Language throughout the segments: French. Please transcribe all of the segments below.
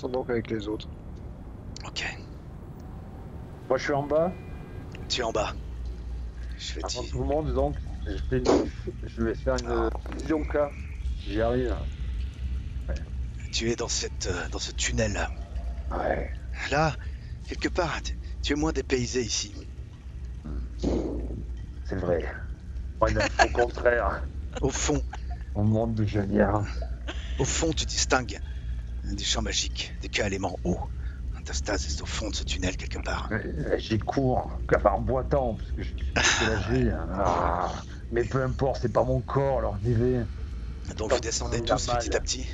descendant qu'avec les autres. Ok, Moi, je suis en bas. tu es en bas. Je vais Avant t'y... tout le monde, donc, je vais faire une vision K. J'y arrive. Tu es dans dans ce tunnel. Ouais. Là, quelque part, tu es moins dépaysé ici. C'est vrai. Moi, même au contraire. Au fond, Au monde de Genière. tu distingues des champs magiques, des cas éléments hauts. Ta stase est au fond de ce tunnel quelque part. J'y cours, enfin, en boitant, parce que je suis soulagé. Mais peu importe, c'est pas mon corps, alors j'y vais. Donc vous descendez tous petit à petit.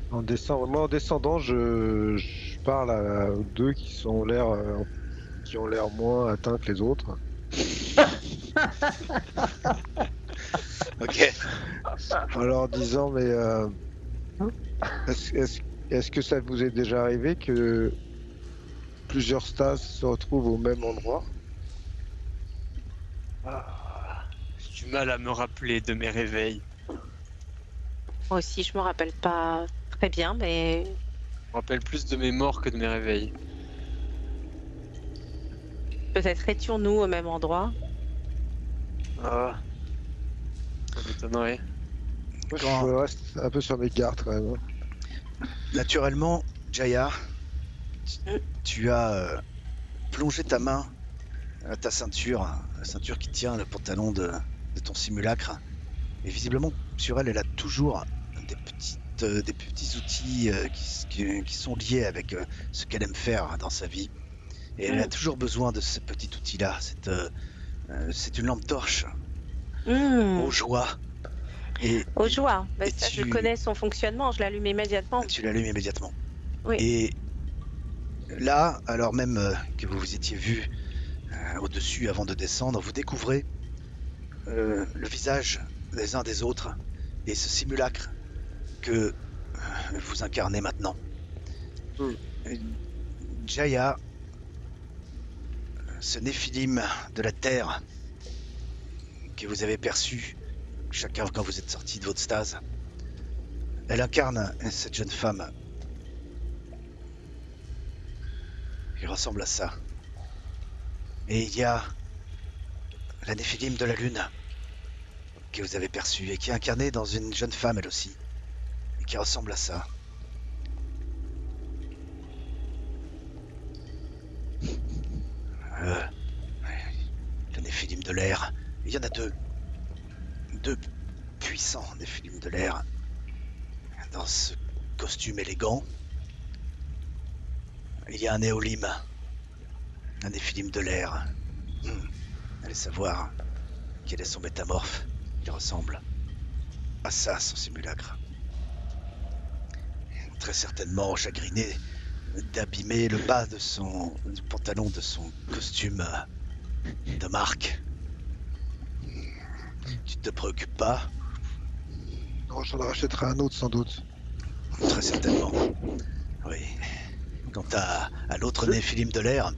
Moi, en descendant, je parle à deux qui ont l'air moins atteints que les autres. Ok. En leur disant, mais est-ce que ça vous est déjà arrivé que plusieurs stases se retrouvent au même endroit? J'ai du mal à me rappeler de mes réveils. Moi aussi, je me rappelle pas très bien, mais Je me rappelle plus de mes morts que de mes réveils. peut-être étions-nous au même endroit. Ah, ça m'étonnerait. Moi, Quand- je reste un peu sur mes gardes quand même. Naturellement, Jaya, tu as plongé ta main à ta ceinture, la ceinture qui tient le pantalon de ton simulacre. Et visiblement, sur elle, elle a toujours des petits outils qui sont liés avec ce qu'elle aime faire dans sa vie. Et elle a toujours besoin de ce petit outil-là. C'est une lampe torche aux joies. Aux joies. et Ça, je tu- connais son fonctionnement, je l'allume immédiatement. Tu l'allumes immédiatement. Oui. Et là, alors même que vous vous étiez vu au-dessus avant de descendre, vous découvrez le visage des uns des autres et ce simulacre que vous incarnez maintenant. Jaya, ce néphilim de la terre que vous avez perçu chacun quand vous êtes sortis de votre stase, elle incarne cette jeune femme. Il ressemble à ça. Et il y a la néphilim de la lune que vous avez perçue et qui est incarnée dans une jeune femme elle aussi, et qui ressemble à ça. Le néphilim de l'air. Il y en a deux. Deux puissants néphilim de l'air. Dans ce costume élégant. Il y a un néolim. Un néphilim de l'air. Allez savoir quel est son métamorphe. Il ressemble à ça, son simulacre. Très certainement chagriné d'abîmer le bas du pantalon de son costume de marque. Tu te préoccupes pas? Non, j'en rachèterai un autre sans doute. Très certainement. Oui. Quant à l'autre néphilim de l'air,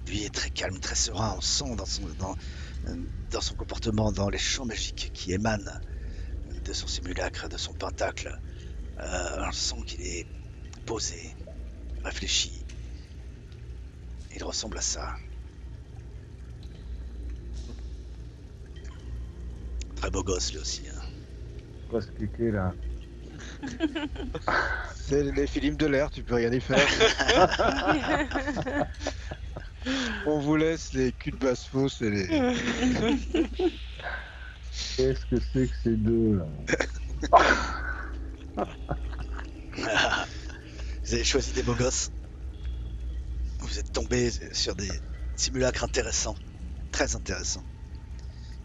lui est très calme, très serein. On sent dans son comportement, dans les champs magiques qui émanent de son simulacre, de son pentacle. On sent qu'il est posé, réfléchi. Il ressemble à ça. Très beau gosse lui aussi. Hein. Quoi se cliquer là? C'est les films de l'air, tu peux rien y faire. On vous laisse les culs de basse fosse et les... Qu'est-ce que c'est que ces deux là? Vous avez choisi des beaux gosses. Vous êtes tombé sur des simulacres intéressants, très intéressants.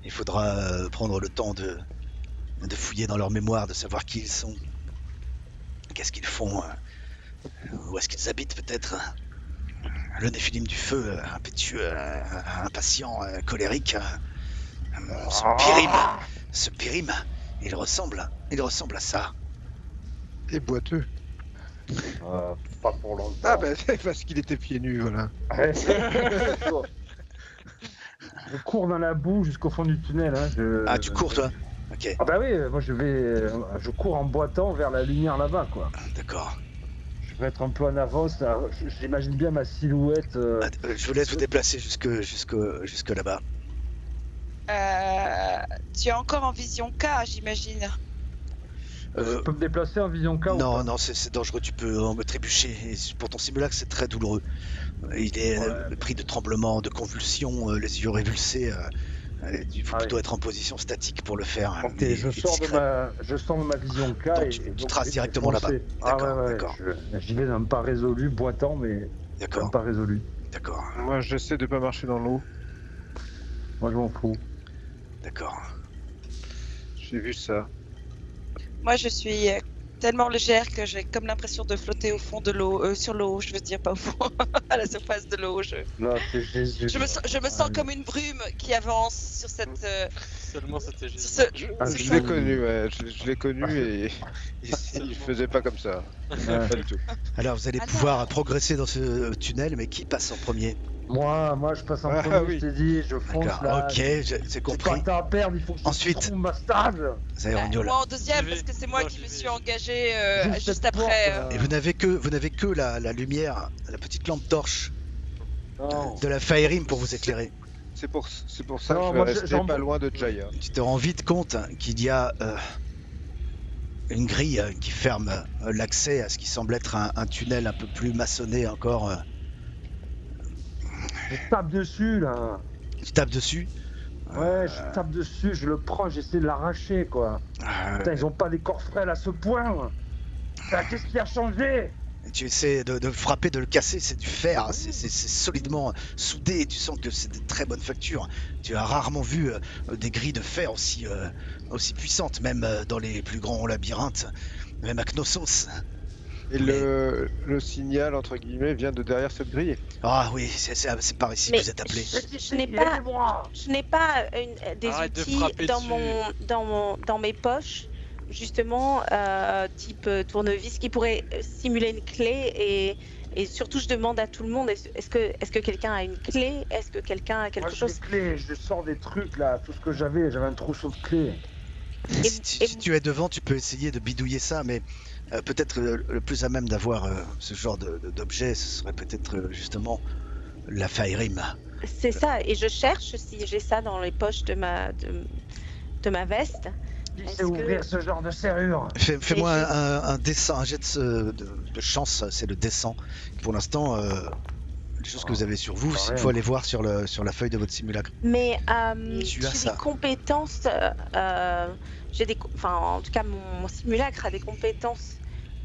Il faudra prendre le temps de fouiller dans leur mémoire, de savoir qui ils sont, qu'est-ce qu'ils font, où est-ce qu'ils habitent peut-être. Le néphilim du feu, impétueux, impatient, colérique. Ce Pyrim, il ressemble à ça. Et boiteux. Pas pour longtemps. Ah ben c'est parce qu'il était pieds nus, voilà. Je cours dans la boue jusqu'au fond du tunnel. Hein. Ah, tu cours toi? Ok, Ah bah oui, moi je cours en boitant vers la lumière là-bas, quoi. d'accord. Je vais être un peu en avance, là. J'imagine bien ma silhouette. Je vous laisse vous déplacer jusque là-bas. Tu es encore en vision K, j'imagine. Je peux me déplacer en vision K ou Non, pas? non, c'est dangereux, tu peux en me trébucher. Et pour ton simulacre, c'est très douloureux. Il est pris de tremblements, de convulsions, les yeux révulsés. Il faut Ah plutôt oui. être en position statique pour le faire. Ok, et je sors discret. de ma vision K Donc, et tu donc traces je vais directement là-bas. foncer. Ah D'accord, ouais, d'accord. j'y vais d'un pas résolu, boitant, mais d'un D'accord, pas résolu. d'accord, Moi, j'essaie de pas marcher dans l'eau. Moi je m'en fous. d'accord. J'ai vu ça. Moi, je suis tellement légère que j'ai comme l'impression de flotter au fond de l'eau, sur l'eau, je veux dire, pas au fond, à la surface de l'eau. Là, c'est Jésus. Je me sens comme une brume qui avance sur cette. Seulement c'était sur Jésus. ce- Ah, sur Je ce- l'ai connu, ouais. Je l'ai connu et il faisait pas comme ça. Ouais. Pas du tout. Alors, vous allez Ah non. pouvoir progresser dans ce tunnel, mais qui passe en premier? Moi, je passe en Ah, premier, oui. je t'ai dit, je fonce D'accord, là. ok, c'est J'ai compris. pas de temps à perdre, il faut que je Ensuite. trouve ma stage. Zaïrognol. Moi en deuxième, J'y vais. parce que c'est moi Non, qui j'y me vais. suis engagée Juste juste cette après. porte, là. Et vous n'avez que la lumière, la petite lampe torche Non. de la Faerim pour vous éclairer. C'est pour ça Non, que je moi, vais rester j'en- pas loin de Jaya. Tu te rends vite compte qu'il y a une grille qui ferme l'accès à ce qui semble être un tunnel un peu plus maçonné encore. Je tape dessus là. Tu tapes dessus. Ouais, je tape dessus, je le prends, j'essaie de l'arracher quoi. Putain, ils ont pas des coffrets à ce point. Putain, qu'est-ce qui a changé? Et tu essaies de le frapper, de le casser, c'est du fer, hein, c'est solidement soudé, et tu sens que c'est de très bonne facture. Tu as rarement vu des grilles de fer aussi puissantes, même dans les plus grands labyrinthes, même à Knossos. Et le signal, entre guillemets, vient de derrière cette grille. Ah oui, c'est par ici Mais que vous êtes appelé. je n'ai pas, Aidez-moi. je n'ai pas des Arrête de outils frapper dans dessus. dans mes poches, justement, type tournevis, qui pourrait simuler une clé et surtout je demande à tout le monde, est-ce que quelqu'un a une clé? Est-ce que quelqu'un a quelque Moi j'ai chose? des clés, je sors des trucs là, tout ce que j'avais un trousseau de clés. Si tu es devant, tu peux essayer de bidouiller ça, mais peut-être le plus à même d'avoir ce genre d'objet, ce serait peut-être justement la Faerim. C'est ça, et je cherche si j'ai ça dans les poches de ma veste. Qui Est-ce sait ouvrir ce genre de serrure? Fais-moi Mais un dessin, un jet de chance, c'est le dessin. Pour l'instant, les choses que vous avez sur vous, Rien. il faut aller voir sur la feuille de votre simulacre. Mais Tu as j'ai ça. des compétences, enfin en tout cas mon simulacre a des compétences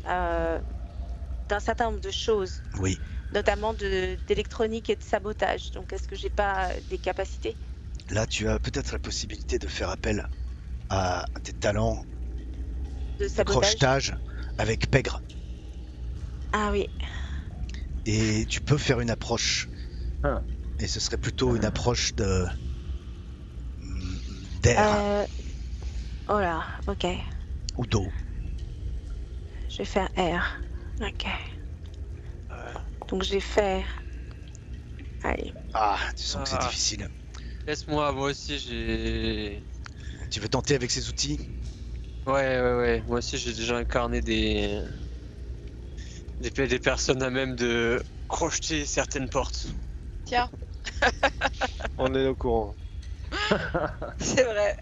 d'un certain nombre de choses, Oui. notamment d'électronique et de sabotage. Donc est-ce que j'ai pas des capacités Là, tu as peut-être la possibilité de faire appel à tes talents de de sabotage? crochetage avec Pègre. Ah oui. Et tu peux faire une approche. Ah. Et ce serait plutôt une approche d'air Oh là, ok. ou d'eau. Je vais faire R. Ok. Donc j'ai fait. Allez. Ah, tu sens que c'est Ah. difficile. Laisse-moi, moi aussi j'ai. Tu veux tenter avec ces outils? Ouais. Moi aussi j'ai déjà incarné des personnes à même de crocheter certaines portes. Tiens, On est au courant. c'est vrai.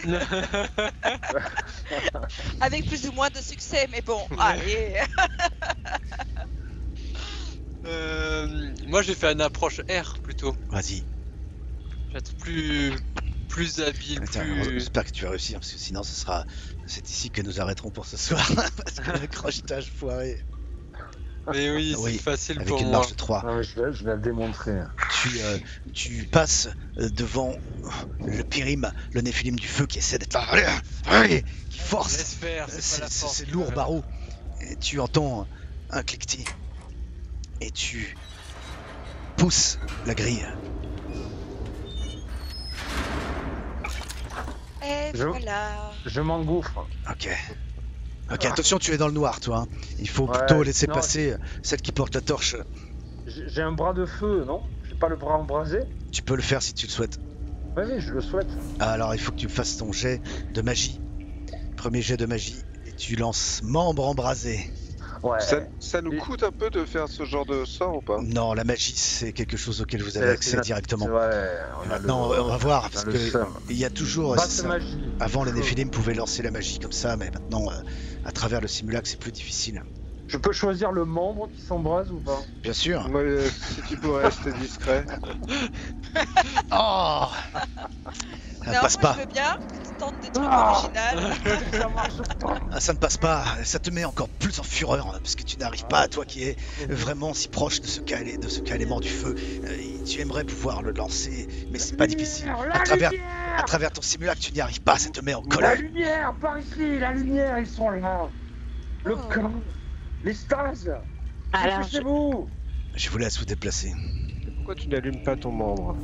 Avec plus ou moins de succès, mais bon, allez. Moi j'ai fait une approche R plutôt. Vas-y. Je vais être plus habile, Attends, plus. j'espère que tu vas réussir, parce que sinon c'est ici que nous arrêterons pour ce soir. Parce que le crochetage foiré. Mais oui, Oui, c'est facile Avec pour une moi. marge de 3. Ah, je vais le démontrer. Tu passes devant le Pyrim, le Néphilim du feu qui essaie d'être là, allez, qui force. Laisse faire, c'est pas la force. C'est lourd, Barreau. Et tu entends un cliquetis. Et tu pousses la grille. Et Je- voilà. Je m'engouffre. Ok. Ok, attention, tu es dans le noir, toi. Hein. Il faut Ouais, plutôt laisser non, passer celle qui porte la torche. J'ai un bras de feu, non? J'ai pas le bras embrasé? Tu peux le faire si tu le souhaites. Oui, je le souhaite. Alors, il faut que tu fasses ton jet de magie. Premier jet de magie, et tu lances membre embrasé. Ouais. Ça nous coûte un peu de faire ce genre de sort ou pas? Non, la magie, c'est quelque chose auquel vous avez accès directement. Ouais, Maintenant, on va voir, parce le que seum. il y a toujours... Basse magie. Avant, les Néphilim pouvaient lancer la magie comme ça, mais maintenant, à travers le simulacre, c'est plus difficile. Je peux choisir le membre qui s'embrase ou pas? Bien sûr. Moi, si tu pourrais rester discret. Oh ça Non, passe moi, pas. je veux bien que tu tentes des trucs Ah. originaux. Ça marche pas. Ah, ça ne passe pas, ça te met encore plus en fureur, parce que tu n'arrives pas, toi qui es vraiment si proche de ce élément du feu. Tu aimerais pouvoir le lancer, mais c'est pas difficile. La À travers ton simulacre, tu n'y arrives pas, ça te met en La colère. lumière, par ici, la lumière, ils sont là. Le Oh. camp, les stases. Alors, Qu'est-ce que c'est vous? Je vous laisse vous déplacer. Pourquoi tu n'allumes pas ton membre?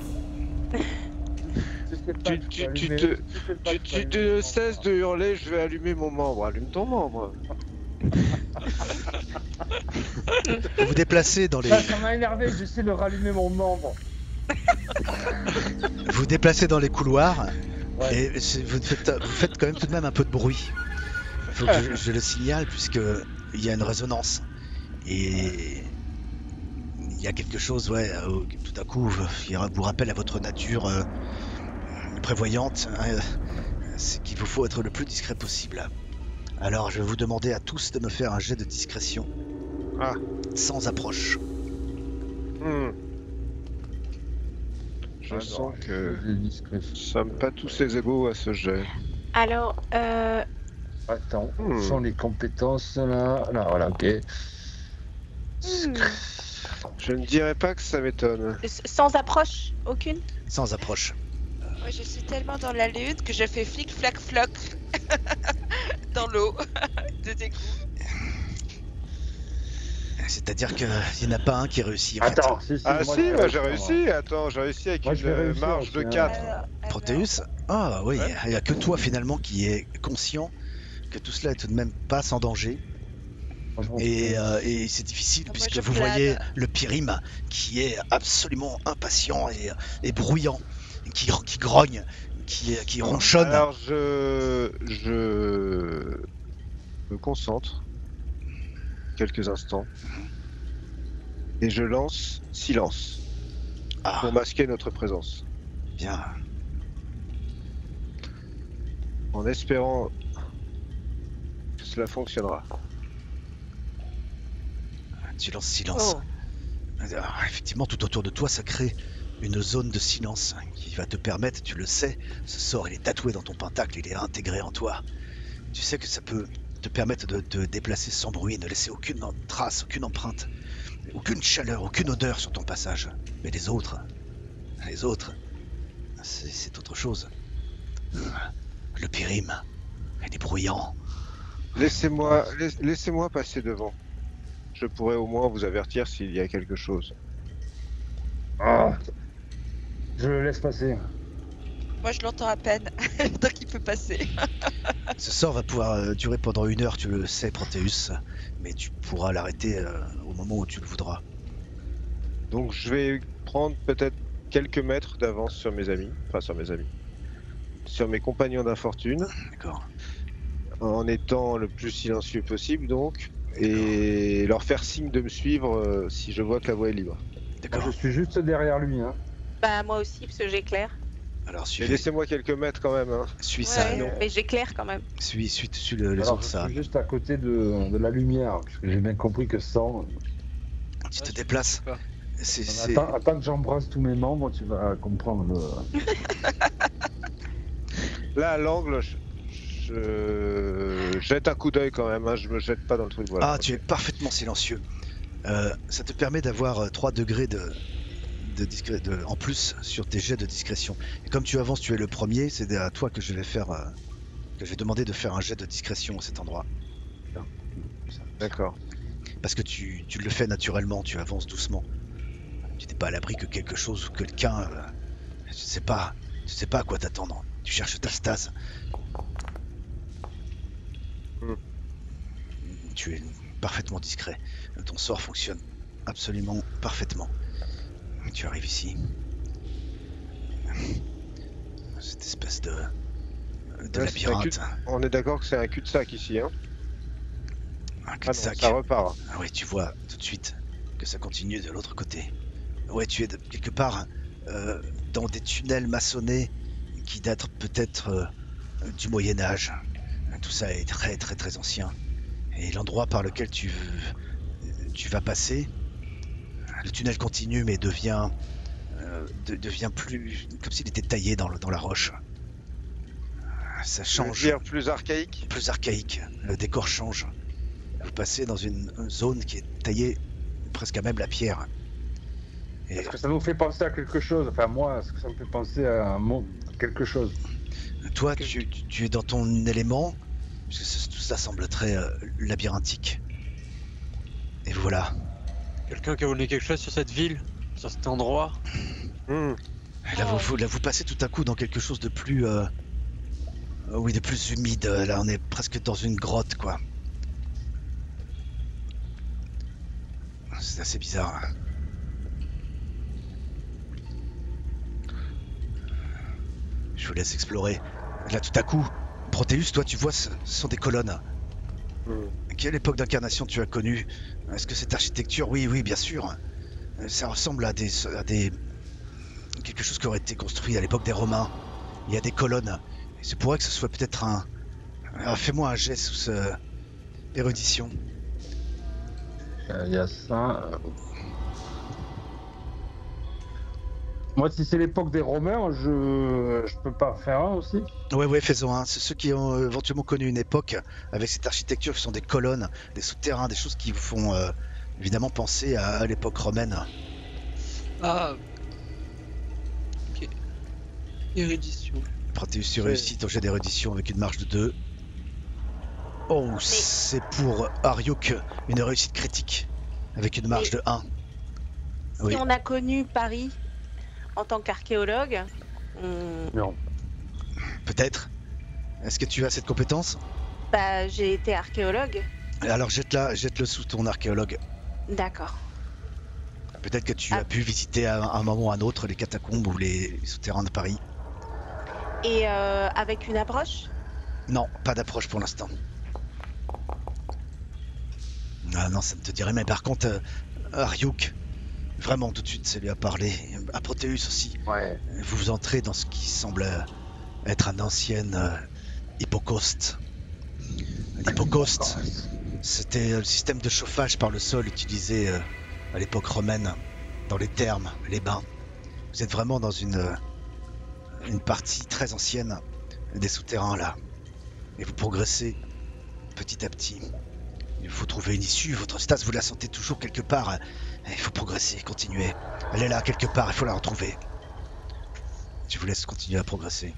Je sais pas, Tu je peux allumer. te Je sais pas, je peux tu allumer. te cesses de hurler, je vais allumer mon membre. Allume ton membre. Vous vous déplacez dans les, Ça m'a énervé, j'essaie de rallumer mon membre. vous déplacez dans les couloirs, Ouais. et vous faites quand même tout de même un peu de bruit. Il faut que je le signale, puisque il y a une résonance. Et il y a quelque chose, ouais, tout à coup, qui vous rappelle à votre nature prévoyante, hein, c'est qu'il vous faut être le plus discret possible. Alors, je vais vous demander à tous de me faire un jet de discrétion. Ah. Sans approche. Je sens que J'ai discret. nous sommes pas tous les égaux à ce jet. alors Attends, Hmm. sont les compétences là. Là, voilà, ok. Je ne dirais pas que ça m'étonne. sans approche, aucune. Sans approche. Moi, je suis tellement dans la lune que je fais flic flac floc dans l'eau de dégoût. C'est-à-dire qu'il n'y en a pas un qui réussit. En fait. Attends, si, Ah moi, si, je vais moi j'ai réussir, réussi. Attends, j'ai réussi avec Moi, je vais une réussir marge de aussi, hein. 4. Proteus. Ah oui, Ouais. il n'y a que toi finalement qui est conscient que tout cela est tout de même pas sans danger. moi. Franchement, Et c'est difficile Moi, puisque je vous plane. voyez le Pyrim qui est absolument impatient et bruyant, qui grogne, qui ronchonne. Alors je me concentre quelques instants et je lance silence Ah, pour masquer notre présence, bien. en espérant que cela fonctionnera. Tu lances silence. Oh. Alors, effectivement, tout autour de toi, ça crée une zone de silence qui va te permettre, tu le sais, ce sort il est tatoué dans ton pentacle, il est intégré en toi. Tu sais que ça peut te permettre de te déplacer sans bruit, ne laisser aucune trace, aucune empreinte, aucune chaleur, aucune odeur sur ton passage. Mais les autres, c'est autre chose. Le Pyrim, il est bruyant. Laissez-moi passer devant. Je pourrais au moins vous avertir s'il y a quelque chose. Ah. Je le laisse passer. Moi, je l'entends à peine, tant qu'il peut passer. Ce sort va pouvoir durer pendant 1 heure, tu le sais, Proteus, mais tu pourras l'arrêter au moment où tu le voudras. Donc je vais prendre peut-être quelques mètres d'avance sur mes amis, sur mes compagnons d'infortune, D'accord. en étant le plus silencieux possible donc, et leur faire signe de me suivre si je vois que la voie est libre. Moi, D'accord. je suis juste derrière lui. Hein. Bah moi aussi parce que j'éclaire. Alors Mais suis laissez-moi quelques mètres quand même. Hein. ça. Ouais, mais j'éclaire quand même. Suis les Alors, autres, je ça. suis juste à côté de la lumière, parce que j'ai bien compris que sans. Tu te déplaces. pas. Attends que j'embrasse tous mes membres, tu vas comprendre le. Là à l'angle, je jette un coup d'œil quand même, hein. Je me jette pas dans le truc. Voilà. Ah, tu es parfaitement silencieux. Ça te permet d'avoir 3 degrés en plus sur tes jets de discrétion. Et comme tu avances, tu es le premier, c'est à toi que je vais demander de faire un jet de discrétion à cet endroit. D'accord. Parce que tu le fais naturellement, tu avances doucement. Tu n'es pas à l'abri que quelque chose ou quelqu'un... tu sais pas à quoi t'attendre. Tu cherches ta stase. Tu es parfaitement discret. Ton sort fonctionne absolument parfaitement. Tu arrives ici. Cette espèce de de Ouais, c'est un labyrinthe. On est d'accord que c'est un cul-de-sac ici, hein. Un Ah non, cul-de-sac. ça repart. Ah ouais, tu vois tout de suite que ça continue de l'autre côté. Ouais, tu es quelque part dans des tunnels maçonnés qui datent peut-être du Moyen Âge. Tout ça est très très très ancien. Et l'endroit par lequel tu vas passer, le tunnel continue mais devient plus comme s'il était taillé dans la roche. Ça Je veux change, dire plus archaïque. plus archaïque. Le décor change. Vous passez dans une zone qui est taillée presque à même la pierre. Et Est-ce que ça nous fait penser à quelque chose? Enfin, moi, est-ce que ça me fait penser à quelque chose? toi, tu es dans ton élément, parce que tout ça semble très labyrinthique. Et voilà. Quelqu'un qui a volé quelque chose sur cette ville, sur cet endroit. Là, vous passez tout à coup dans quelque chose de plus, oui, de plus humide. Là, on est presque dans une grotte, quoi. C'est assez bizarre. Je vous laisse explorer. Là, tout à coup, Proteus, toi, tu vois, ce sont des colonnes. Quelle époque d'incarnation tu as connue? Est-ce que cette architecture? Oui, oui, bien sûr. Ça ressemble à quelque chose qui aurait été construit à l'époque des Romains. Il y a des colonnes. Et c'est pourrait que ce soit peut-être un... fais-moi un jet sous érudition. Il y a ça. Moi, si c'est l'époque des Romains, je peux pas faire un aussi. Ouais, faisons un. C'est ceux qui ont éventuellement connu une époque avec cette architecture qui sont des colonnes, des souterrains, des choses qui vous font évidemment penser à l'époque romaine. Ah. Ok. Érudition. Proteus, tu réussis ton jet d'érudition avec une marge de 2. Oh, c'est pour Ariuk une réussite critique avec une marge de 1. Si Oui. on a connu Paris en tant qu'archéologue, Non. Peut-être. Est-ce que tu as cette compétence? bah, j'ai été archéologue. Alors jette-le sous ton archéologue. D'accord. Peut-être que tu as pu visiter à un moment ou à un autre les catacombes ou les souterrains de Paris. Et avec une approche? Non, pas d'approche pour l'instant. Ah non, ça ne te dirait, mais par contre, Ariuk, vraiment tout de suite, ça lui a parlé. À Proteus aussi. Ouais. Vous entrez dans ce qui semble être un ancien hypocauste. L'hypocauste, c'était le système de chauffage par le sol utilisé à l'époque romaine, dans les thermes, les bains. Vous êtes vraiment dans une partie très ancienne des souterrains là. Et vous progressez petit à petit. Il faut trouver une issue. Votre stase, vous la sentez toujours quelque part. Il faut progresser, continuer. Elle est là quelque part, il faut la retrouver. Je vous laisse continuer à progresser.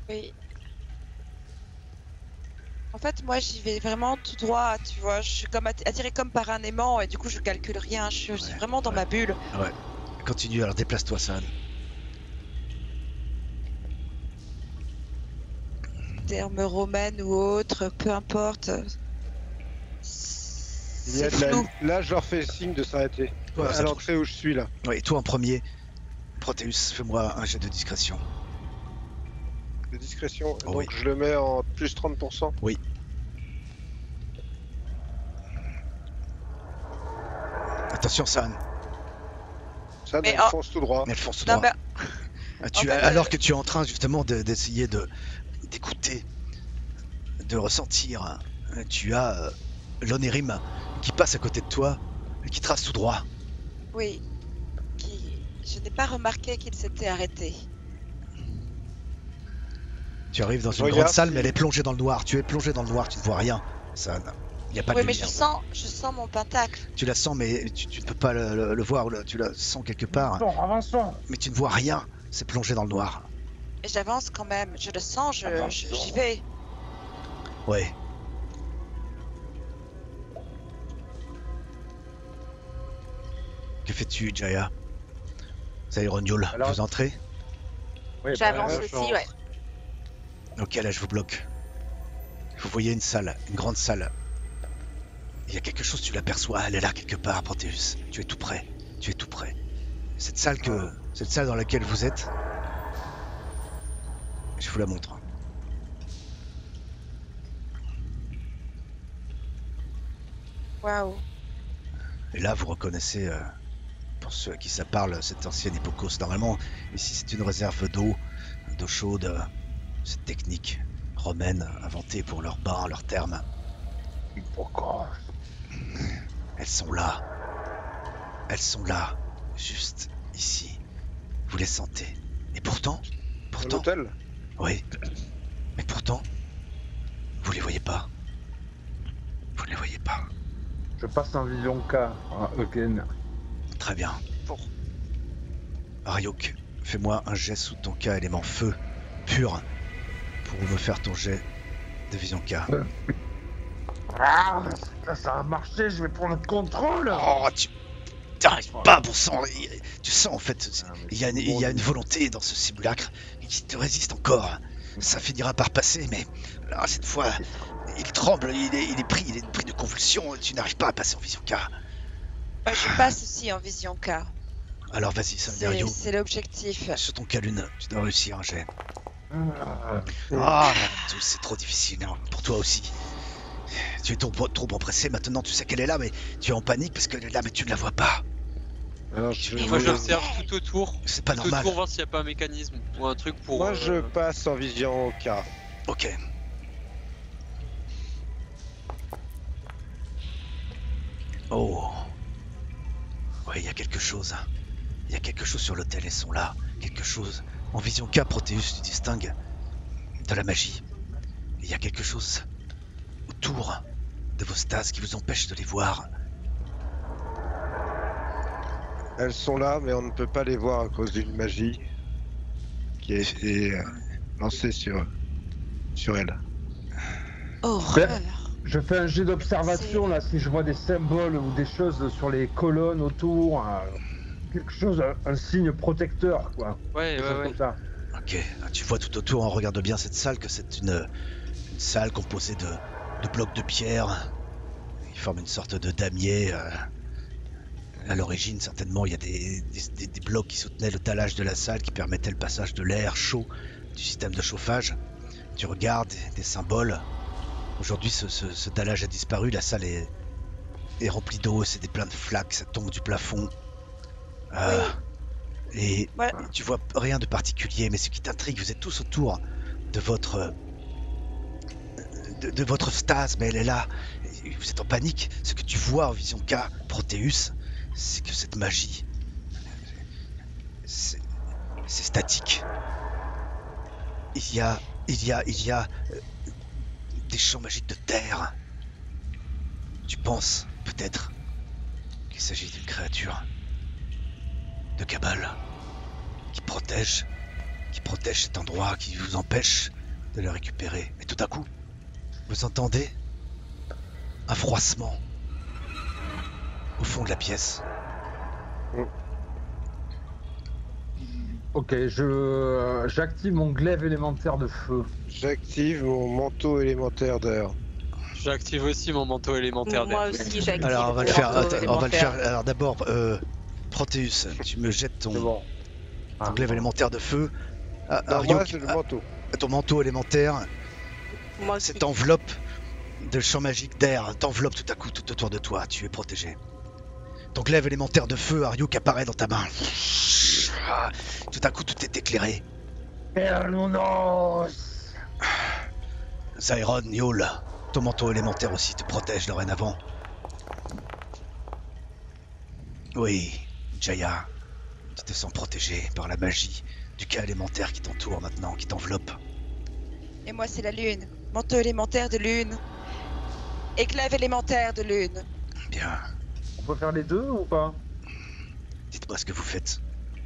Oui. En fait, moi, j'y vais vraiment tout droit, tu vois. Je suis comme attirée comme par un aimant et du coup, je calcule rien. Je suis vraiment dans ma bulle. Ouais. Continue, alors déplace-toi, San. Termes romaines ou autres, peu importe. Il y a C'est flou. Là, je leur fais signe de s'arrêter. Ouais, À l'entrée où je suis là. Ouais, et toi en premier, Proteus, fais-moi un jet de discrétion. De discrétion. Oh, donc oui. je le mets en plus 30%. Oui. Attention, San. Ça, Mais elle fonce tout droit. Elle fonce Non, droit. mais Tu, en fait, alors que tu es en train justement d'essayer d'écouter, de ressentir, tu as l'Onérim qui passe à côté de toi et qui trace tout droit. oui. Je n'ai pas remarqué qu'il s'était arrêté. Tu arrives dans Je une regarde grande salle, si- mais elle est plongée dans le noir. Tu es plongé dans le noir, tu ne vois rien. Ça, il n'y a pas Oui, de mais lumière. je sens mon pentacle. Tu la sens, mais tu ne peux pas le voir. Tu la sens quelque part, Avançons. mais tu ne vois rien. C'est plongé dans le noir. Et j'avance quand même. Je le sens, j'y vais. Ouais. Que fais-tu, Jaya? Zaironiul, Alors- vous entrez? Oui, J'avance je aussi, ouais. Ok, là je vous bloque. Vous voyez une salle, une grande salle. Il y a quelque chose, tu l'aperçois, elle est là quelque part, Proteus. Tu es tout près, tu es tout près. Cette salle dans laquelle vous êtes, je vous la montre. Waouh. Et là, vous reconnaissez, pour ceux à qui ça parle, cette ancienne Hippocos. Normalement, ici, c'est une réserve d'eau chaude. Cette technique romaine inventée pour leurs bains, leurs thermes. Hippocos. Elles sont là. Elles sont là, juste ici. Vous les sentez. Et pourtant, Dans l'hôtel. oui. Mais pourtant, vous les voyez pas. Vous les voyez pas. Je passe en vision K à Eugen. Très bien. Bon. Ryuk, fais-moi un jet sous ton K élément feu pur pour me faire ton jet de vision K. Ah, ça a marché, je vais prendre le contrôle. Oh, tu t'arrives pas, bon sang. Tu sens en fait, il y a une volonté dans ce simulacre qui te résiste encore. Ça finira par passer, mais là, cette fois, il tremble, il est pris de convulsions. Tu n'arrives pas à passer en vision K. Bah, je passe aussi en vision K. Alors vas-y, Sandario. C'est l'objectif. Sur ton K-Lune, tu dois réussir un jet. Ah, C'est trop difficile, hein, pour toi aussi. Tu es trop empressé, maintenant tu sais qu'elle est là, mais tu es en panique parce qu'elle est là, mais tu ne la vois pas. Alors, Moi j'observe tout autour. C'est pas Tout normal. autour, voir s'il n'y a pas un mécanisme ou un truc pour. Moi, je passe en vision K. Ok. Oh. Ouais, il y a quelque chose. Il y a quelque chose sur l'hôtel, elles sont là. Quelque chose. En vision K, Proteus, tu distingues de la magie. Il y a quelque chose autour de vos stases qui vous empêche de les voir. Elles sont là, mais on ne peut pas les voir à cause d'une magie qui a été lancée sur elles. Horreur. je fais un jet d'observation là, si je vois des symboles ou des choses sur les colonnes autour, quelque chose, un signe protecteur, quoi. Ouais, Quelque chose ouais, ouais. comme ça. Ok, tu vois tout autour, on regarde bien cette salle, que c'est une salle composée de blocs de pierre. Ils forment une sorte de damier. À l'origine, certainement, il y a des blocs qui soutenaient le talage de la salle, qui permettaient le passage de l'air chaud du système de chauffage. Tu regardes des symboles. Aujourd'hui, ce talage a disparu, la salle est remplie d'eau, c'est plein de flaques, ça tombe du plafond. Et Ouais. tu vois rien de particulier, mais ce qui t'intrigue, vous êtes tous autour de votre stase, mais elle est là. Vous êtes en panique. Ce que tu vois en vision K, Proteus, c'est que cette magie, c'est statique. Il y a des champs magiques de terre. Tu penses peut-être qu'il s'agit d'une créature de Cabal qui protège cet endroit, qui vous empêche de le récupérer. Et tout à coup, vous entendez un froissement au fond de la pièce. Ok, j'active mon glaive élémentaire de feu. J'active mon manteau élémentaire d'air. J'active aussi mon manteau élémentaire Moi d'air. aussi, j'active. Alors on va le mon faire. manteau Attends, on va le élémentaire. faire. Alors d'abord, Proteus, tu me jettes C'est ton bon. glaive élémentaire de feu. Non, Ryuk, moi, c'est le manteau. ton manteau élémentaire, Moi aussi. cette enveloppe de champ magique d'air t'enveloppe tout à coup tout autour de toi. Tu es protégé. Ton glaive élémentaire de feu, Ryuk, apparaît dans ta main. Tout à coup, tout est éclairé. Perlunos. Zyron, Yol, ton manteau élémentaire aussi te protège dorénavant. Oui, Jaya, tu te sens protégé par la magie du cas élémentaire qui t'entoure maintenant, qui t'enveloppe. Et moi, c'est la lune. Manteau élémentaire de lune. Et glaive élémentaire de lune. Bien, On peut faire les deux ou pas? dites-moi ce que vous faites.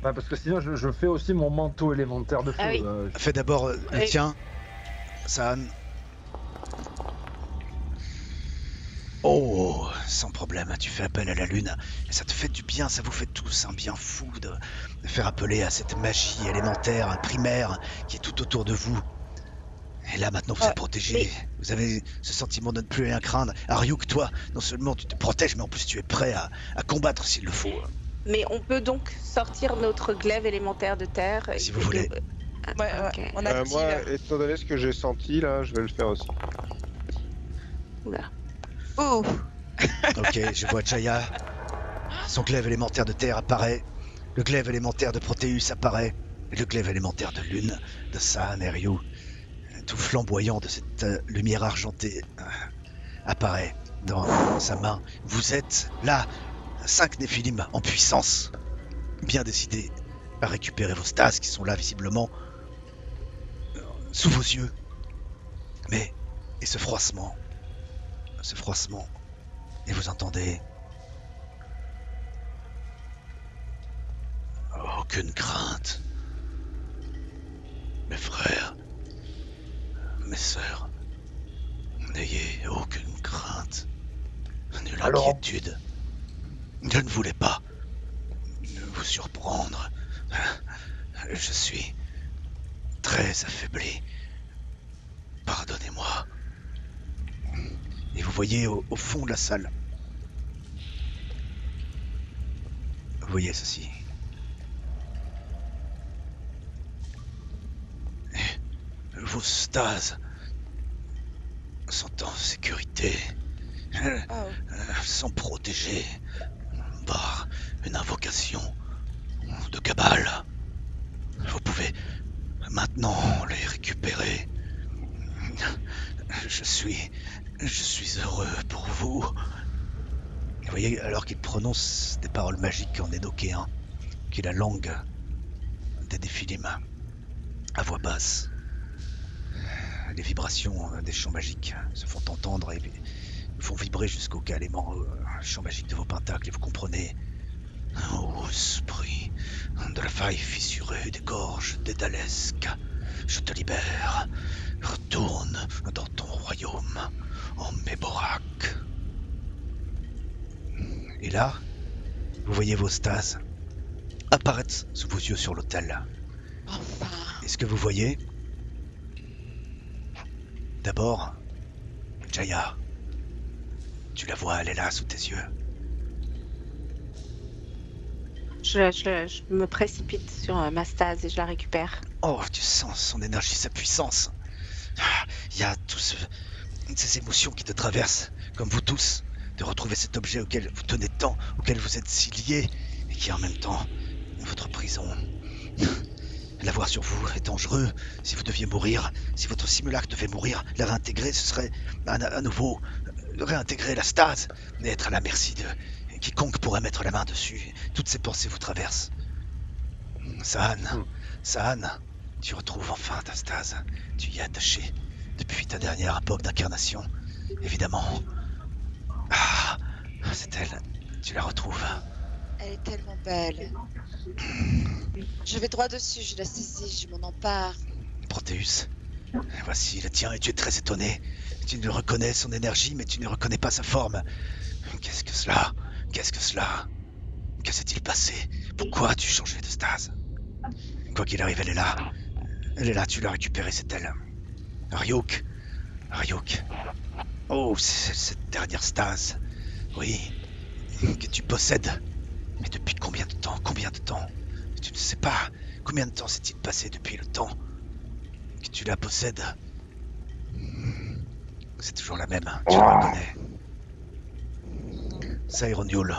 Bah, parce que sinon je fais aussi mon manteau élémentaire de feu. Ah oui. Fais d'abord le Oui. tien, Saan. Oh, sans problème, tu fais appel à la lune. Et ça te fait du bien, ça vous fait tous un bien fou de faire appeler à cette magie élémentaire, primaire, qui est tout autour de vous. Et là, maintenant, vous êtes protégé. Vous avez ce sentiment de ne plus rien craindre. Ryuk, toi, non seulement tu te protèges, mais en plus tu es prêt à combattre s'il le faut. Mais on peut donc sortir notre glaive élémentaire de terre. Si vous voulez. Ah, Ouais, ok. ouais. On active. Moi, étant donné ce que j'ai senti, là, je vais le faire aussi. Oula. Ouh. Ok, je vois Jaya. Son glaive élémentaire de terre apparaît. Le glaive élémentaire de Proteus apparaît. Et le glaive élémentaire de lune de Saan et Ryu, tout flamboyant de cette lumière argentée, apparaît dans sa main. Vous êtes là, 5 Néphilim en puissance, bien décidés à récupérer vos stases qui sont là visiblement sous vos yeux. Mais, et ce froissement, et vous entendez aucune crainte. Mes frères, mes sœurs, n'ayez aucune crainte, nulle inquiétude. Je ne voulais pas vous surprendre. Je suis très affaibli. Pardonnez-moi. Et vous voyez au fond de la salle, vous voyez ceci. Vos stases sont en sécurité. Elles sont protégées par une invocation de Cabal. Vous pouvez maintenant les récupérer. Je suis heureux pour vous. Vous voyez, alors qu'il prononce des paroles magiques en énokéen, qui est la langue des Néphilim, à voix basse, les vibrations des champs magiques se font entendre et font vibrer jusqu'au calément champ magique de vos pentacles. Et vous comprenez, ô esprit de la faille fissurée des gorges dédalesques, je te libère. Retourne dans ton royaume en Méborak. Et là, vous voyez vos stases apparaître sous vos yeux sur l'autel. Enfin. Et ce que vous voyez, d'abord, Jaya, tu la vois, elle est là sous tes yeux. Je me précipite sur ma stase et je la récupère. Oh, tu sens son énergie, sa puissance. Il y a toutes ces émotions qui te traversent, comme vous tous, de retrouver cet objet auquel vous tenez tant, auquel vous êtes si liés, et qui est en même temps votre prison. L'avoir sur vous est dangereux. Si vous deviez mourir, si votre simulacre devait mourir, la réintégrer, ce serait à nouveau réintégrer la stase, et être à la merci de quiconque pourrait mettre la main dessus. Toutes ces pensées vous traversent. Saan, tu retrouves enfin ta stase. Tu y es attaché depuis ta dernière époque d'incarnation, évidemment. Ah, c'est elle. Tu la retrouves. Elle est tellement belle. Je vais droit dessus, je la saisis, je m'en empare. Proteus, voici le tien et tu es très étonné. Tu ne reconnais son énergie, mais tu ne reconnais pas sa forme. Qu'est-ce que cela? Que s'est-il passé? Pourquoi as-tu changé de stase? Quoi qu'il arrive, elle est là. Elle est là, tu l'as récupérée, c'est elle. Ryuk. Oh, c'est cette dernière stase. Oui, que tu possèdes. Mais depuis combien de temps? Tu ne sais pas. Combien de temps s'est-il passé depuis le temps que tu la possèdes? C'est toujours la même, tu la reconnais. Saironiul.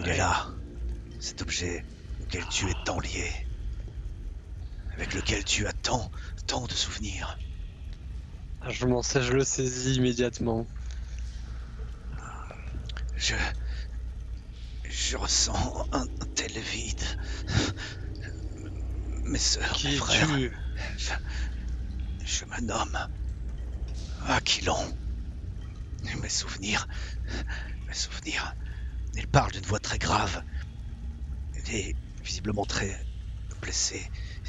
Il est là. Cet objet auquel tu es tant lié. Avec lequel tu as tant de souvenirs. Je le saisis immédiatement. Je ressens un tel vide. Mes sœurs, mes frères. Je me nomme Aquilon. Mes souvenirs. Il parle d'une voix très grave. Il est visiblement très blessé.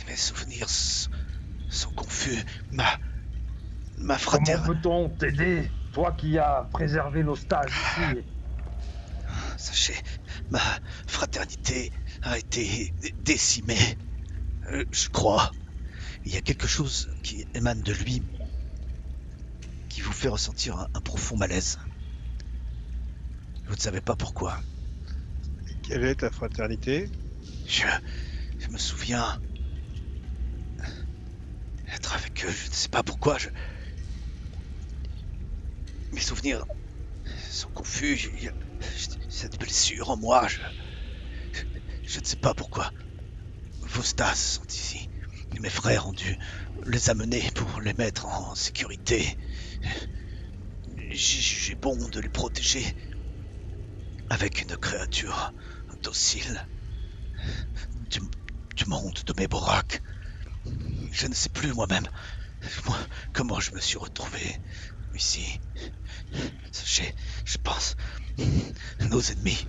Mes souvenirs sont confus. Ma fraternité. Comment peut-on t'aider, toi qui as préservé nos stages ici? Sachez, ma fraternité a été décimée. Je crois. Il y a quelque chose qui émane de lui qui vous fait ressentir un profond malaise. Vous ne savez pas pourquoi. Quelle est ta fraternité? Je me souviens être avec eux, je ne sais pas pourquoi. Mes souvenirs sont confus. Il y a cette blessure en moi. Je ne sais pas pourquoi. Vos stas sont ici. Mes frères ont dû les amener pour les mettre en sécurité. J'ai jugé bon de les protéger avec une créature docile du monde de Méborak. Je ne sais plus moi-même comment je me suis retrouvé ici. Sachez, je pense, nos ennemis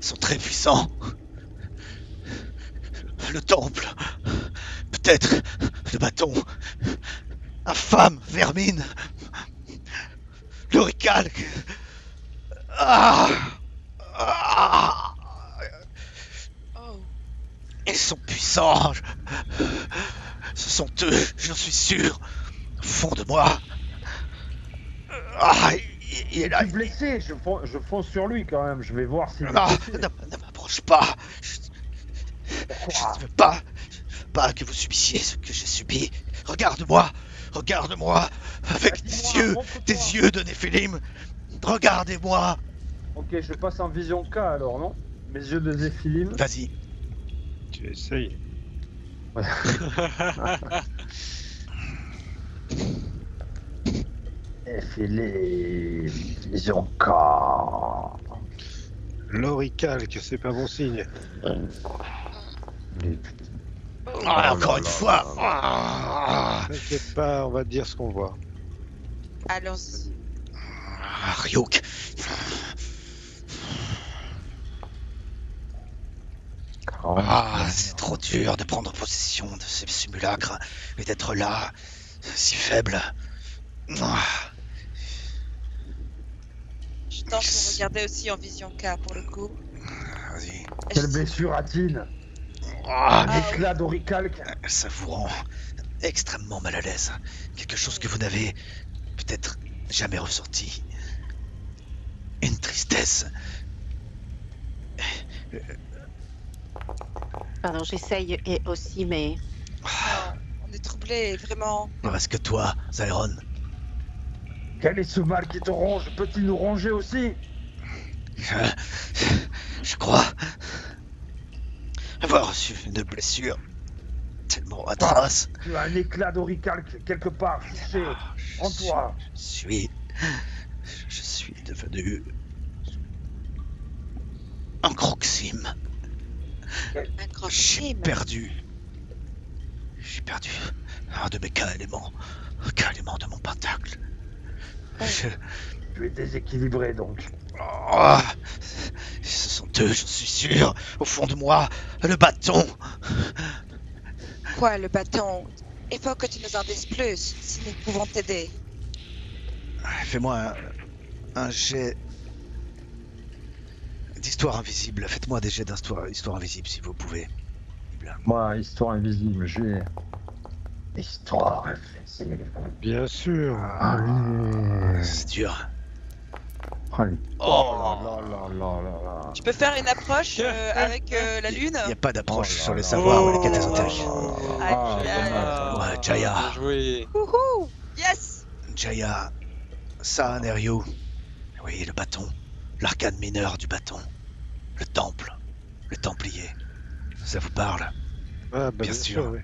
sont très puissants. Le temple, peut-être le bâton, infâme vermine, l'oricalque. Ils sont puissants. Ce sont eux, j'en suis sûr, au fond de moi. Il est blessé, je fonce sur lui quand même, je vais voir s'il est blessé. Ne m'approche pas. Je ne veux pas que vous subissiez ce que j'ai subi. Regarde-moi avec des yeux de Néphilim. Regardez-moi. Ok, je passe en vision K alors, non? Mes yeux de Néphilim. Vas-y. Tu essayes. Ouais. Néphilim, vision K. L'oricalque, c'est pas bon signe. Encore une fois. T'inquiète pas, on va te dire ce qu'on voit. Allons-y. Ryuk. C'est trop dur de prendre possession de ces simulacres et d'être là, si faible. Je tente de regarder aussi en vision K pour le coup. Vas-y. Quelle blessure a-t-il? L'éclat d'oricalque. Ça vous rend extrêmement mal à l'aise. Quelque chose que vous n'avez peut-être jamais ressenti. Une tristesse. Pardon, j'essaye et aussi, mais... On est troublés, vraiment. Ne reste que toi, Zyron. Quel est ce mal qui te ronge? Peut-il nous ronger aussi? Je crois avoir reçu une blessure tellement atroce. Tu as un éclat d'oricalque quelque part, je sais, en toi. Je suis devenu un croxime. J'ai perdu un de mes K-éléments de mon pentacle. Tu es déséquilibré donc. Ce sont eux, j'en suis sûr. Au fond de moi, le bâton. Quoi, le bâton? Il faut que tu nous en dises plus, si nous pouvons t'aider. Fais-moi un jet d'histoire invisible. Faites-moi des jets d'histoire invisible si vous pouvez. Moi, histoire invisible, j'ai... Histoire invisible. Bien sûr. Allez. C'est dur. Allez. Oh là. Tu peux faire une approche avec la lune? Il n'y a pas d'approche sur le là. savoir ou les quêtes ésotériques. dommage. Jaya. Bien joué. Wouhou! Yes! Jaya. Saan et Ryu. Oui, le bâton. L'arcane mineur du bâton. Le temple. Le templier. Ça vous parle? Ah, Bien sûr. Oui.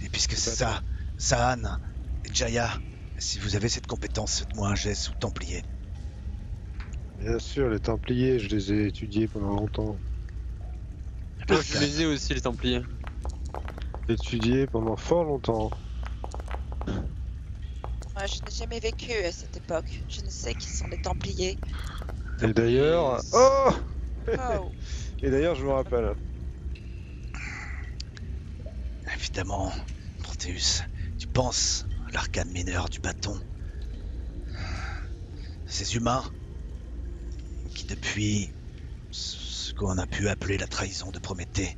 Et puisque c'est ça, Saan et Jaya, si vous avez cette compétence, faites-moi un jet sous templier. Bien sûr, les Templiers, je les ai étudiés pendant longtemps. Moi, je les ai aussi, les Templiers. Étudiés pendant fort longtemps. Moi, je n'ai jamais vécu à cette époque. Je ne sais qui sont les Templiers. Et d'ailleurs... Oh Oh! Et d'ailleurs, je me rappelle. Évidemment, Proteus, tu penses à l'arcane mineur du bâton. Ces humains qui, depuis ce qu'on a pu appeler la trahison de Prométhée,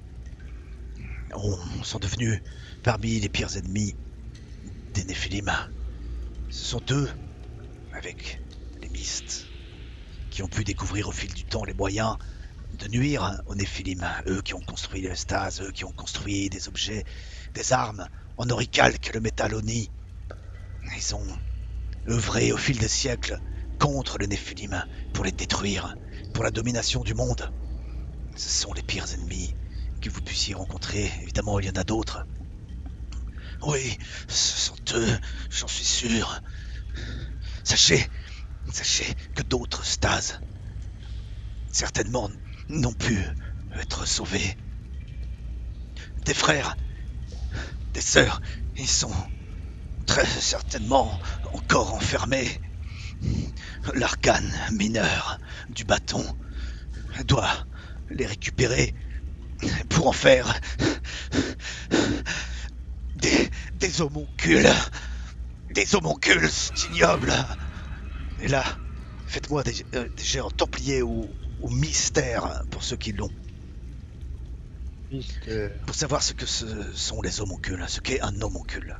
sont devenus parmi les pires ennemis des Néphilim. Ce sont eux, avec les Mystes, qui ont pu découvrir au fil du temps les moyens de nuire aux Néphilim. Eux qui ont construit le stase, eux qui ont construit des objets, des armes en oricalque, le métal oni. Ils ont œuvré au fil des siècles contre les Néphilim, pour les détruire, pour la domination du monde. Ce sont les pires ennemis que vous puissiez rencontrer. Évidemment, il y en a d'autres. Oui, ce sont eux, j'en suis sûr. Sachez que d'autres stases, certainement, n'ont pu être sauvés. Des frères, des sœurs, ils sont très certainement encore enfermés. L'arcane mineur du bâton doit les récupérer pour en faire des homoncules. Des homoncules ignobles. Et là, faites-moi des jets en templier ou mystère pour ceux qui l'ont. Mystère. Pour savoir ce que ce sont les homoncules, ce qu'est un homoncule.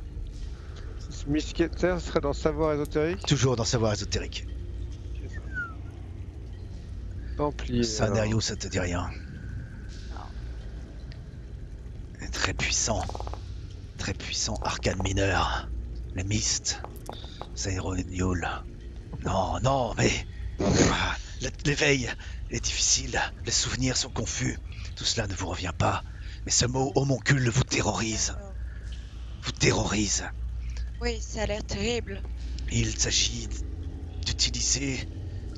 Mystère serait dans savoir ésotérique. Toujours dans savoir ésotérique. Templier. Scénario, ça te dit rien. Très puissant arcane mineur. Les mystes. Zaironiol. Non, mais... L'éveil est difficile, les souvenirs sont confus. Tout cela ne vous revient pas. Mais ce mot homoncule vous terrorise. Vous terrorise. Oui, ça a l'air terrible. Il s'agit d'utiliser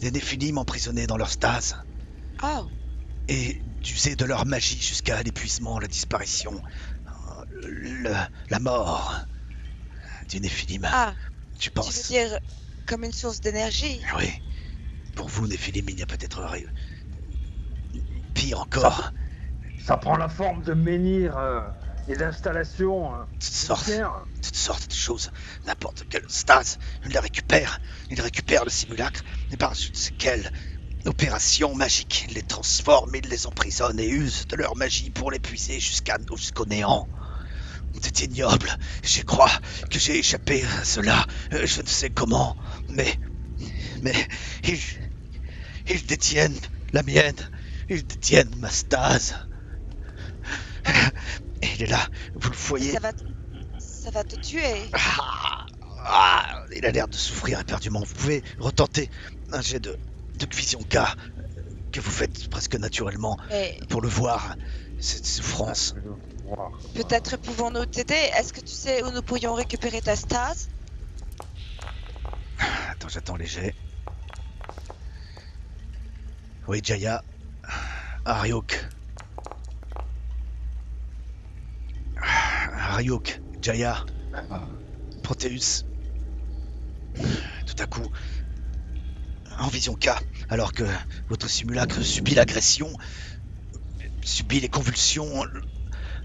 des Néphilim emprisonnés dans leur stase. Oh, Et d'user de leur magie jusqu'à l'épuisement, la disparition, la mort du Néphilim. ah, Tu tu penses? veux dire comme une source d'énergie? Oui. Pour vous, Néphilim, il y a peut-être pire encore. Ça prend la forme de menhirs et d'installations. Toutes sortes de choses. N'importe quelle stase, il la récupère. Il récupère le simulacre. Et par je ne sais quelle opération magique, il les transforme, il les emprisonne et use de leur magie pour l'épuiser jusqu'au néant. C'est ignoble. Je crois que j'ai échappé à cela. Je ne sais comment. Mais ils détiennent la mienne. Ils détiennent ma stase. Et il est là, vous le voyez. Ça va te tuer. Il a l'air de souffrir éperdument. Vous pouvez retenter un jet de vision K que vous faites presque naturellement Mais pour le voir, cette souffrance. peut-être pouvons-nous t'aider. Est-ce que tu sais où nous pourrions récupérer ta stase? Attends, j'attends les jets. Oui, Jaya. Ariok. Ariok, Jaya. Proteus. Tout à coup, en vision K, alors que votre simulacre subit l'agression, subit les convulsions,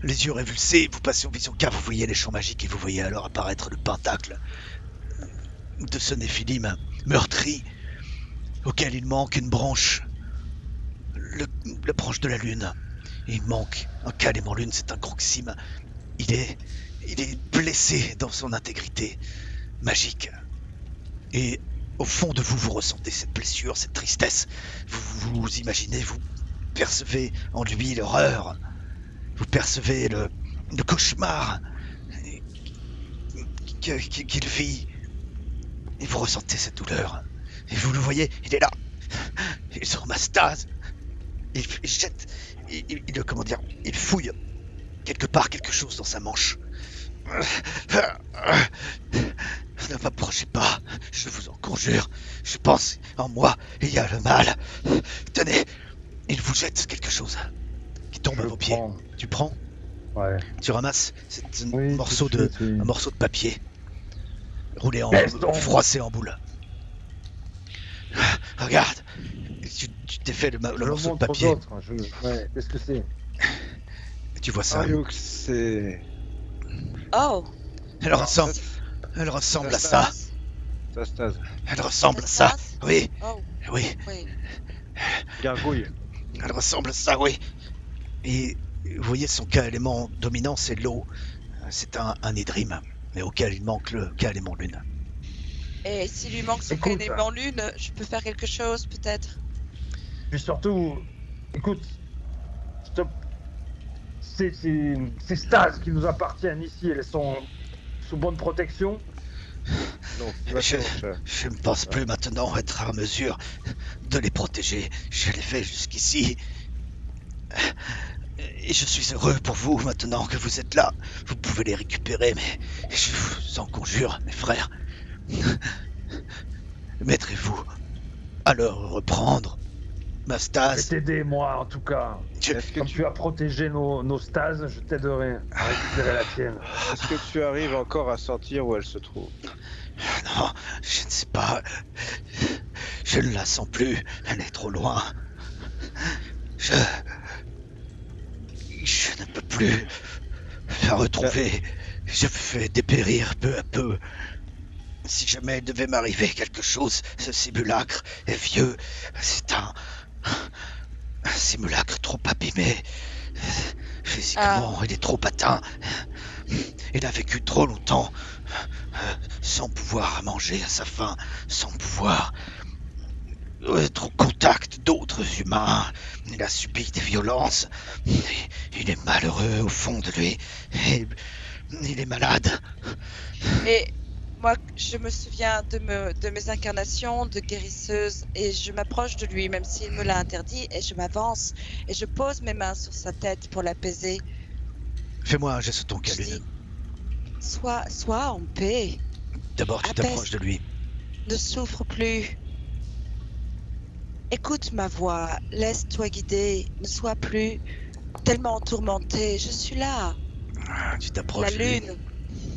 les yeux révulsés, vous passez en vision K, vous voyez les champs magiques et vous voyez alors apparaître le pentacle de ce Néphilim meurtri, auquel il manque une branche, la branche de la lune. Il manque un calément lune, c'est un croxime. Il est blessé dans son intégrité magique. Et au fond de vous, vous ressentez cette blessure, cette tristesse. Vous imaginez, vous percevez en lui l'horreur. Vous percevez le cauchemar qu'il vit. Et vous ressentez cette douleur. Et vous le voyez, il est là. Il est sur ma stase. Il jette, il fouille quelque part quelque chose dans sa manche. Ne m'approchez pas, je vous en conjure. Je pense en moi, il y a le mal. Tenez, il vous jette quelque chose qui tombe à vos pieds. Tu prends? Ouais. Tu ramasses? C'est un Oui, morceau tout de suite, oui. un morceau de papier roulé Laisse donc. froissé en boule. Regarde, tu t'es fait le morceau de papier. Ouais, qu'est-ce que c'est? Tu vois ça? Ariok, c'est. Oh, Elle ressemble à ça. Ta stase. Elle ressemble à Ta ça. stase? Oui, oh, oui. oui. Gargouille. Elle ressemble à ça, oui. Et vous voyez, son K-élément dominant, c'est l'eau. C'est un Idrim, mais auquel il manque le K-élément lune. Et s'il lui manque ce Écoute. élément lune, je peux faire quelque chose peut-être. Puis surtout, écoute, ces stases qui nous appartiennent ici, elles sont sous bonne protection. Non, je ne pense plus maintenant être en mesure de les protéger. Je l'ai fait jusqu'ici. Et je suis heureux pour vous maintenant que vous êtes là. Vous pouvez les récupérer, mais je vous en conjure, mes frères. Mettrez-vous à leur reprendre ma Je vais stase. t'aider, moi, en tout cas. Comme tu as protégé nos stases, je t'aiderai à récupérer la tienne. Est-ce que tu arrives encore à sentir où elle se trouve? Non, je ne sais pas. Je ne la sens plus. Elle est trop loin. Je ne peux plus la retrouver. Je me fais dépérir peu à peu. Si jamais il devait m'arriver quelque chose, ce simulacre est vieux. C'est un simulacre trop abîmé. Physiquement, il est trop atteint. Il a vécu trop longtemps sans pouvoir manger à sa faim, sans pouvoir être au contact d'autres humains. Il a subi des violences. Il est malheureux au fond de lui. Et il est malade. Et moi, je me souviens de mes incarnations de guérisseuse et je m'approche de lui, même s'il me l'a interdit, et je m'avance et je pose mes mains sur sa tête pour l'apaiser. Fais-moi un geste ton Je câlin. dis, sois en paix, D'abord, tu t'approches de lui. ne souffre plus. Écoute ma voix, laisse-toi guider, ne sois plus tellement tourmenté, je suis là. Tu t'approches de lui.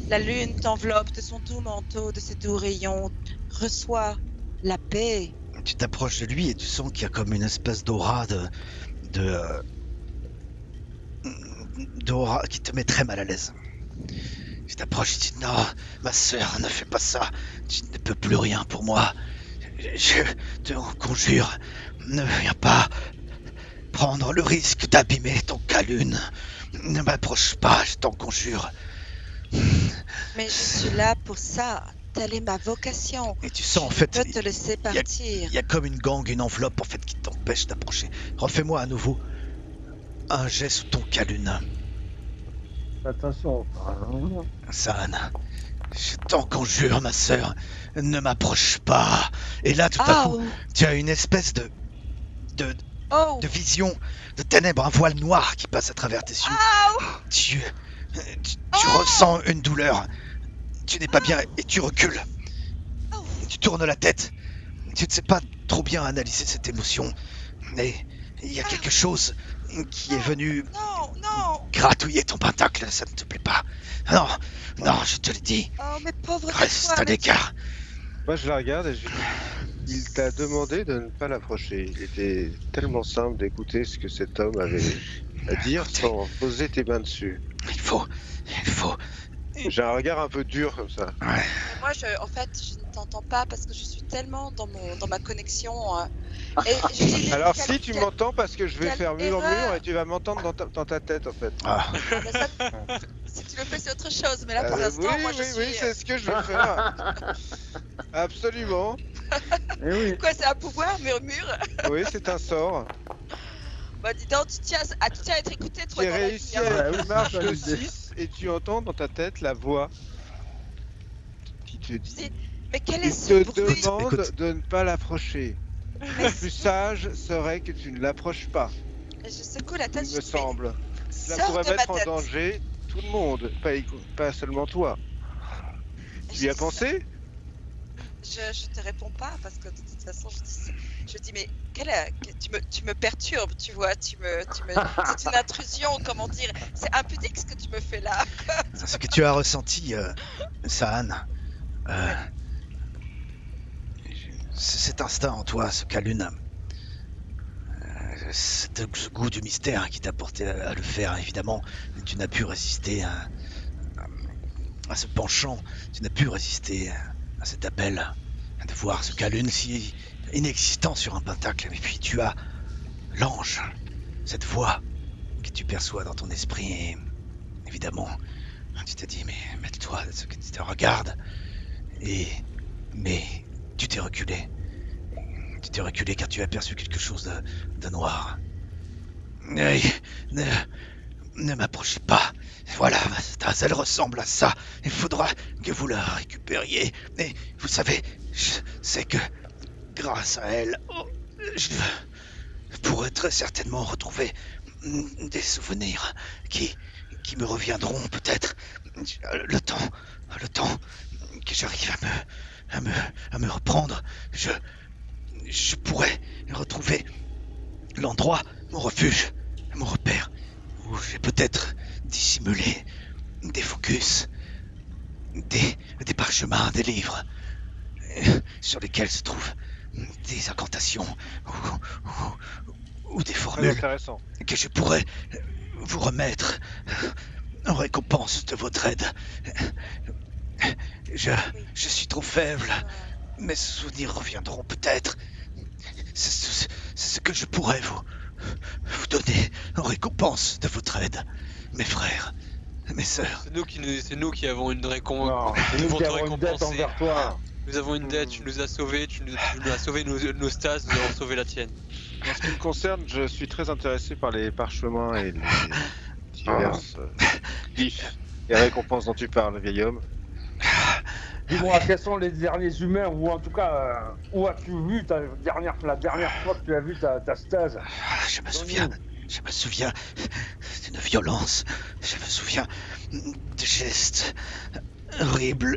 La lune t'enveloppe de son doux manteau, de ses doux rayons. Reçois la paix. Tu t'approches de lui et tu sens qu'il y a comme une espèce d'aura d'aura qui te met très mal à l'aise. Tu t'approches et tu dis non, ma sœur, ne fais pas ça. Tu ne peux plus rien pour moi. Je te conjure, ne viens pas prendre le risque d'abîmer ton calune. Ne m'approche pas, je t'en conjure. Mais je suis là pour ça. Telle est ma vocation. Et tu sens en Je fait, peux te laisser partir. il y a comme une gangue, une enveloppe en fait qui t'empêche d'approcher. Refais-moi à nouveau un jet sous ton calune. Attention. San, je t'en conjure, ma sœur, ne m'approche pas. Et là, tout à coup, tu as une espèce de vision, de ténèbres, un voile noir qui passe à travers tes yeux. Tu ressens une douleur. Tu n'es pas bien et tu recules. Tu tournes la tête. Tu ne sais pas trop bien analyser cette émotion. Mais il y a quelque chose qui est venu gratouiller ton pentacle. Ça ne te plaît pas. Non, je te l'ai dit. Oh, mais pauvre Reste à l'écart. Moi, je la regarde et je dis, il t'a demandé de ne pas l'approcher. Il était tellement simple d'écouter ce que cet homme avait à dire sans poser tes mains dessus. Il faut. J'ai un regard un peu dur comme ça. Ouais. Moi, en fait, je ne t'entends pas parce que je suis tellement dans ma connexion. Et je dis, Alors si tu m'entends parce que je vais faire mur et tu vas m'entendre dans ta tête en fait. Si tu le fais, c'est autre chose. Mais là, pour l'instant, moi, je suis... Oui, c'est ce que je vais faire. Absolument. Quoi, c'est un pouvoir, murmure? Oui, c'est un sort. Bah dis donc, tu tiens à être écouté, toi. Tu as réussi à marche le 6 et tu entends dans ta tête la voix qui te dit... Mais quel est ce bruit? Il te demande de ne pas l'approcher. Le plus sage serait que tu ne l'approches pas. Je secoue la tête, il me semble. Cela pourrait mettre en danger tout le monde, pas seulement toi. Tu y as pensé? Je te réponds pas parce que de toute façon je dis mais tu me perturbes, tu vois, c'est une intrusion, comment dire, c'est impudique ce que tu me fais là. Ce que tu as ressenti, Saan, c'est cet instinct en toi, ce calune, ce goût du mystère qui t'a porté à le faire, évidemment. Tu n'as pu résister à ce penchant, tu n'as pu résister à cet appel de voir ce calune si inexistant sur un pentacle. Et puis tu as l'ange, cette voix que tu perçois dans ton esprit. Et évidemment, tu t'es dit, mais mets-toi, ce que tu te regardes. Mais tu t'es reculé. Tu t'es reculé car tu as perçu quelque chose de noir. Ne m'approchez pas. Voilà, ma stase, elle ressemble à ça. Il faudra que vous la récupériez. Et vous savez, je sais que grâce à elle, je pourrai très certainement retrouver des souvenirs qui me reviendront peut-être. Le temps que j'arrive à me reprendre, je pourrais retrouver l'endroit, mon refuge, mon repère, où j'ai peut-être dissimulé des focus, des parchemins, des livres, sur lesquels se trouvent des incantations ou des Très formules intéressant. que je pourrais vous remettre en récompense de votre aide. Je suis trop faible. Mes souvenirs reviendront peut-être. C'est ce que je pourrais vous donner en récompense de votre aide, mes frères, mes sœurs. C'est nous qui avons une récompense. Non, c'est nous qui avons une dette envers toi. Nous avons une dette, tu nous as sauvés, tu nous as sauvé nos stases, nous avons sauvé la tienne. En ce qui me concerne, je suis très intéressé par les parchemins et les diverses glyphes et récompenses dont tu parles, vieil homme. Dis-moi, quels sont les derniers humains, ou en tout cas, où as-tu vu la dernière fois que tu as vu ta stase? Je me souviens d'une violence, je me souviens de gestes horribles,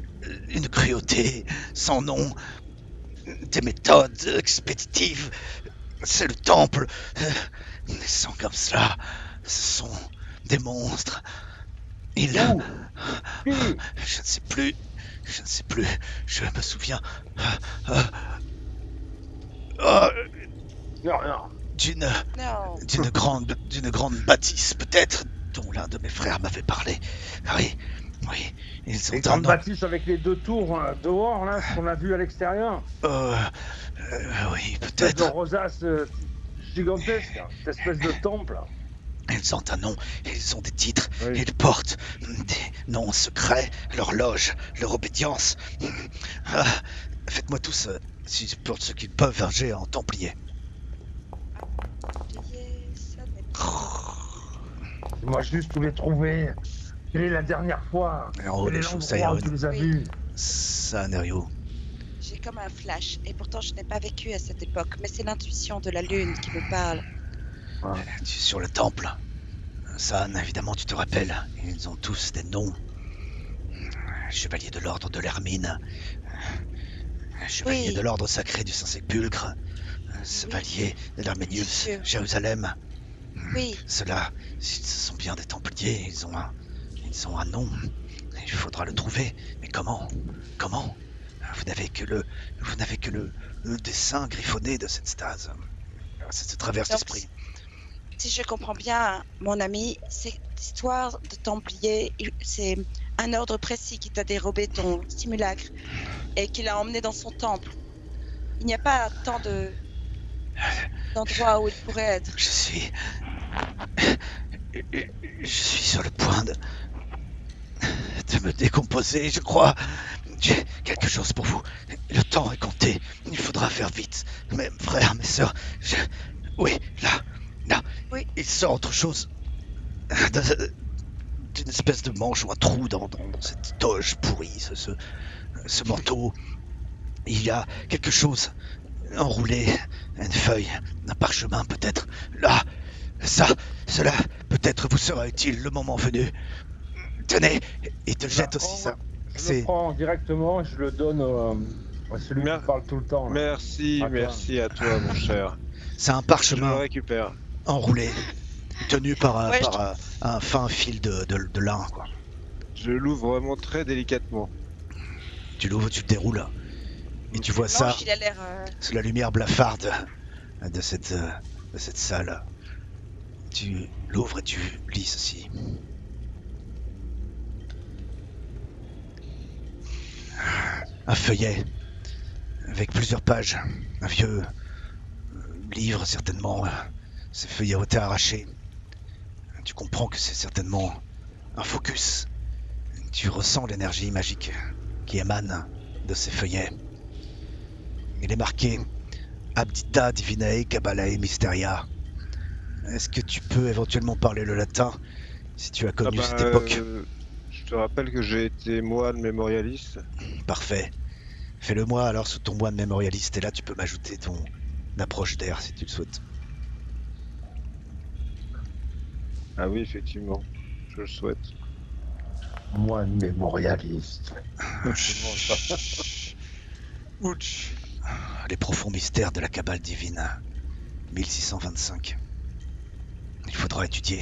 une cruauté sans nom, des méthodes expéditives. C'est le temple. Des sangs comme cela, ce sont des monstres. Je ne sais plus, je me souviens d'une grande bâtisse peut-être, dont l'un de mes frères m'avait parlé. Oui, ils sont les grandes bâtisses avec les deux tours dehors, là, ce qu'on a vu à l'extérieur. Oui, peut-être. De rosace gigantesque, cette espèce de temple. Ils ont un nom, ils ont des titres, oui. Ils portent des noms secrets, leur loge, leur obédience. Faites-moi tous, pour ceux qui peuvent, un jet en templier. Moi, juste où les trouver. Quelle est la dernière fois? En haut, les choses, ça tu les as vus? Ça, Nerio. J'ai comme un flash, et pourtant je n'ai pas vécu à cette époque, mais c'est l'intuition de la lune qui me parle. Tu es sur le temple. Ça, évidemment, tu te rappelles. Ils ont tous des noms. Chevalier de l'ordre de l'Hermine. Chevalier de l'ordre sacré du Saint-Sépulcre. Chevalier de l'Arménius, Jérusalem. Oui. Ceux-là, ce sont bien des templiers. Ils ont un nom. Il faudra le trouver. Mais comment? Vous n'avez que le dessin griffonné de cette stase. Ça se traverse l'esprit. Si je comprends bien, mon ami, cette histoire de Templier, c'est un ordre précis qui t'a dérobé ton simulacre et qui l'a emmené dans son temple. Il n'y a pas tant d'endroits où il pourrait être. Je suis sur le point de me décomposer, je crois. J'ai quelque chose pour vous. Le temps est compté. Il faudra faire vite. Mes frères, mes sœurs, oui, là. Oui. Il sort autre chose d'une espèce de manche ou un trou dans cette toge pourrie, ce manteau. Il y a quelque chose enroulé, une feuille, un parchemin peut-être. Là, cela peut-être vous sera utile le moment venu. Tenez, il te jette aussi ça. Je le prends directement et je le donne à celui qui parle tout le temps. Là. Merci à toi, mon cher. C'est un parchemin. Je le récupère. Enroulé, tenu par un fin fil de lin, quoi. Je l'ouvre vraiment très délicatement. Tu l'ouvres, tu le déroules, et tu vois ça sous la lumière blafarde de cette salle. Tu l'ouvres et tu lis ceci. Un feuillet avec plusieurs pages, un vieux livre certainement. Ces feuillets ont été arrachés. Tu comprends que c'est certainement un focus. Tu ressens l'énergie magique qui émane de ces feuillets. Il est marqué Abdita Divinae Cabalae Mysteria. Est-ce que tu peux éventuellement parler le latin? Si tu as connu cette époque. Je te rappelle que j'ai été moine mémorialiste. Parfait. Fais-le moi alors sous ton moine mémorialiste et là tu peux m'ajouter ton approche d'air si tu le souhaites. Ah oui, effectivement. Je le souhaite. Moine mémorialiste. Ouch. Les profonds mystères de la Kabbale divine. 1625. Il faudra étudier